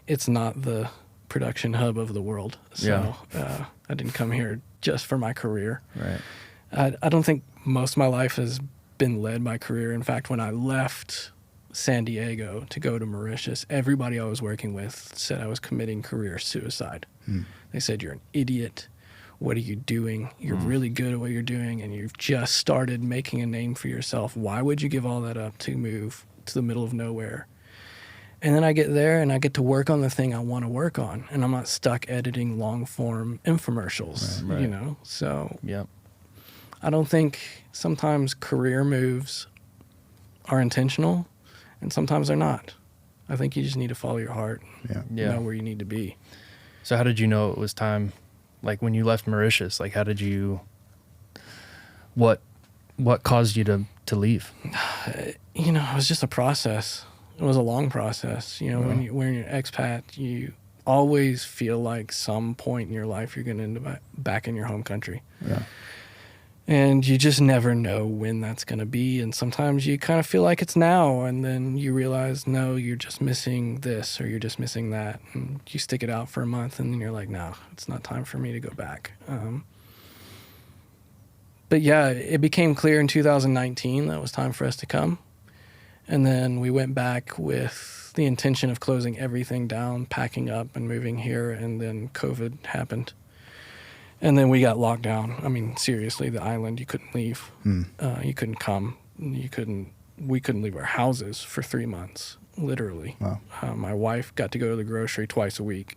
It's not the production hub of the world. So I didn't come here just for my career. Right. I don't think most of my life has been led by career. In fact, when I left San Diego to go to Mauritius, everybody I was working with said I was committing career suicide. They said, you're an idiot. What are you doing? You're really good at what you're doing, and you've just started making a name for yourself. Why would you give all that up to move to the middle of nowhere? And then I get there and I get to work on the thing I want to work on, and I'm not stuck editing long form infomercials, Right. you know? So Yep. I don't think sometimes career moves are intentional and sometimes they're not. I think you just need to follow your heart, Yeah. know where you need to be. So how did you know it was time? Like when you left Mauritius, like how did you, what caused you to leave? You know, it was just a process. It was a long process. You know, when you're an expat, you always feel like some point in your life you're going to end up back in your home country. Yeah. And you just never know when that's going to be. And sometimes you kind of feel like it's now, and then you realize, no, you're just missing this or you're just missing that. And you stick it out for a month, and then you're like, no, it's not time for me to go back. But yeah, it became clear in 2019 that it was time for us to come. And then we went back with the intention of closing everything down, packing up and moving here. And then COVID happened. And then we got locked down. I mean, seriously, the island, you couldn't leave. You couldn't come. We couldn't leave our houses for 3 months, literally. Wow. My wife got to go to the grocery twice a week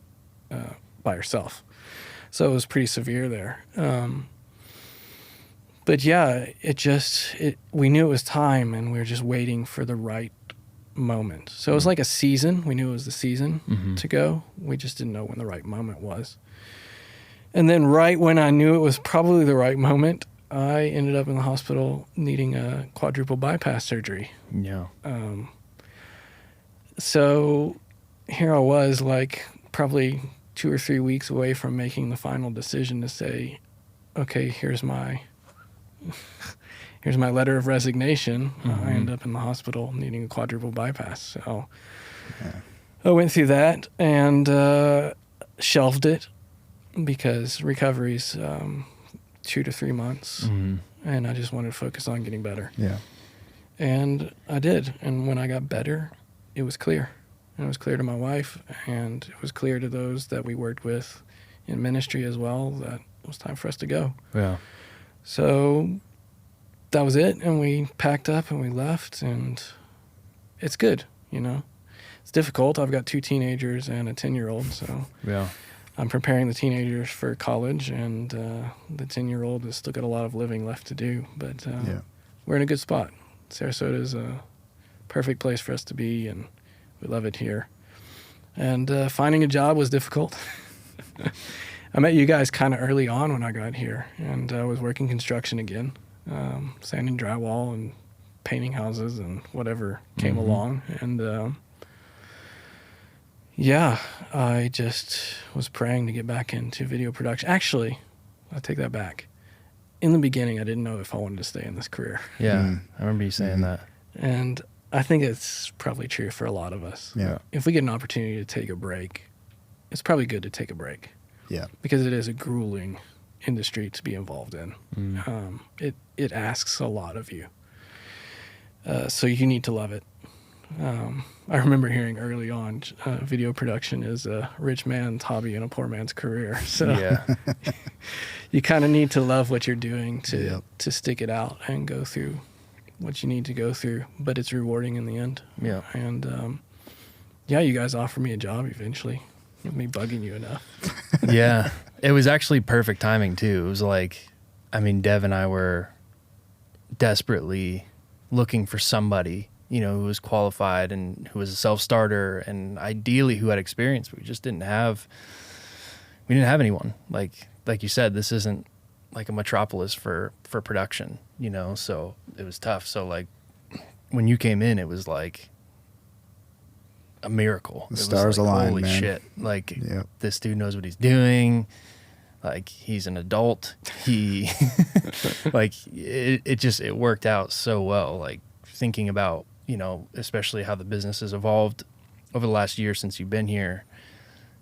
by herself. So it was pretty severe there. But yeah, we knew it was time, and we were just waiting for the right moment. So it was like a season. We knew it was the season to go. We just didn't know when the right moment was. And then right when I knew it was probably the right moment, I ended up in the hospital needing a quadruple bypass surgery. Yeah. So here I was, like probably 2 or 3 weeks away from making the final decision to say, okay, here's my letter of resignation. I end up in the hospital needing a quadruple bypass. So I went through that and shelved it, because recovery's 2 to 3 months, and I just wanted to focus on getting better. Yeah. And I did. And when I got better, it was clear. And it was clear to my wife, and it was clear to those that we worked with in ministry as well, that it was time for us to go. Yeah. So that was it, and we packed up and we left, and it's good, you know. It's difficult. I've got 2 teenagers and a 10-year-old, so Yeah. I'm preparing the teenagers for college, and the 10-year-old has still got a lot of living left to do. But we're in a good spot. Sarasota is a perfect place for us to be, and we love it here. And finding a job was difficult. I met you guys kind of early on when I got here, and I was working construction again, sanding drywall and painting houses and whatever came along. And yeah, I just was praying to get back into video production. Actually, I'll take that back. In the beginning, I didn't know if I wanted to stay in this career. Yeah. I remember you saying that. And I think it's probably true for a lot of us. Yeah. If we get an opportunity to take a break, it's probably good to take a break, Yeah. because it is a grueling industry to be involved in. It asks a lot of you. So you need to love it. I remember hearing early on, video production is a rich man's hobby and a poor man's career. So Yeah. you kind of need to love what you're doing to Yep. to stick it out and go through what you need to go through. But it's rewarding in the end. Yeah. And yeah, you guys offered me a job eventually, with me bugging you enough. Yeah. It was actually perfect timing too. It was like, I mean, Dev and I were desperately looking for somebody, you know, who was qualified and who was a self-starter, and ideally who had experience, but we didn't have anyone. Like you said, this isn't like a metropolis for production, you know, so it was tough. So like when you came in, it was like a miracle. The It was stars like, aligned, holy man. shit. Like Yep. this dude knows what he's doing. Like he's an adult. He like it worked out so well. Like thinking about, you know, especially how the business has evolved over the last year since you've been here,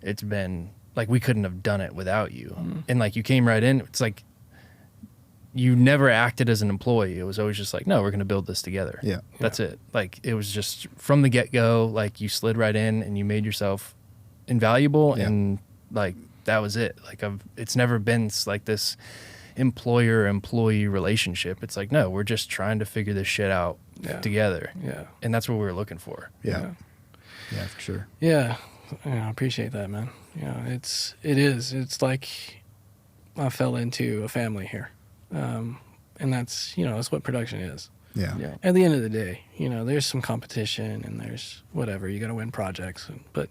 it's been like we couldn't have done it without you. And like you came right in. It's like you never acted as an employee. It was always just like, no, we're going to build this together. Yeah. That's it. Like it was just from the get-go, like you slid right in and you made yourself invaluable. Yeah. And like that was it. Like it's never been like this employer-employee relationship. It's like, no, we're just trying to figure this shit out together. Yeah. And that's what we were looking for. Yeah, for sure. Yeah. I appreciate that, man. Yeah, it's like I fell into a family here. And that's, that's what production is. Yeah. Yeah. At the end of the day, there's some competition and there's whatever, you got to win projects. But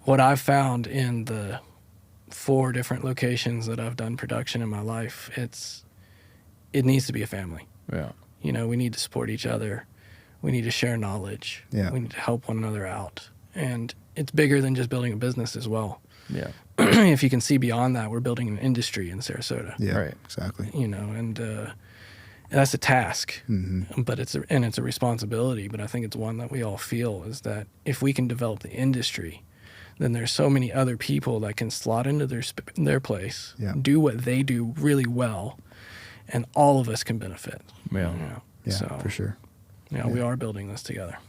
what I've found in the 4 different locations that I've done production in my life, it needs to be a family. Yeah. We need to support each other. We need to share knowledge. Yeah. We need to help one another out. And it's bigger than just building a business as well. Yeah. If you can see beyond that, we're building an industry in Sarasota. Yeah. Right. Exactly. And that's a task, but it's a responsibility. But I think it's one that we all feel is that if we can develop the industry, then there's so many other people that can slot into their place, do what they do really well, and all of us can benefit. Yeah. Yeah, So, for sure. we are building this together.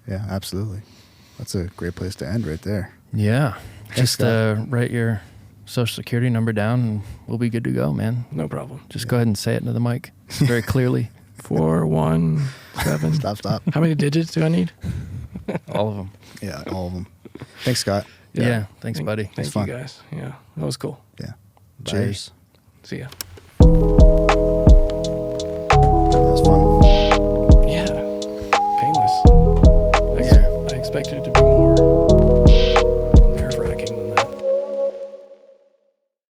Yeah, absolutely. That's a great place to end right there. Yeah. Thanks, Just write your social security number down and we'll be good to go, man. No problem. Just go ahead and say it into the mic very clearly. 417. Stop. How many digits do I need? All of them. Yeah, all of them. Thanks, Scott. Yeah. Thanks, buddy. Thank you, fun. guys. Yeah, that was cool. Yeah. Bye. Cheers. See ya. That was fun.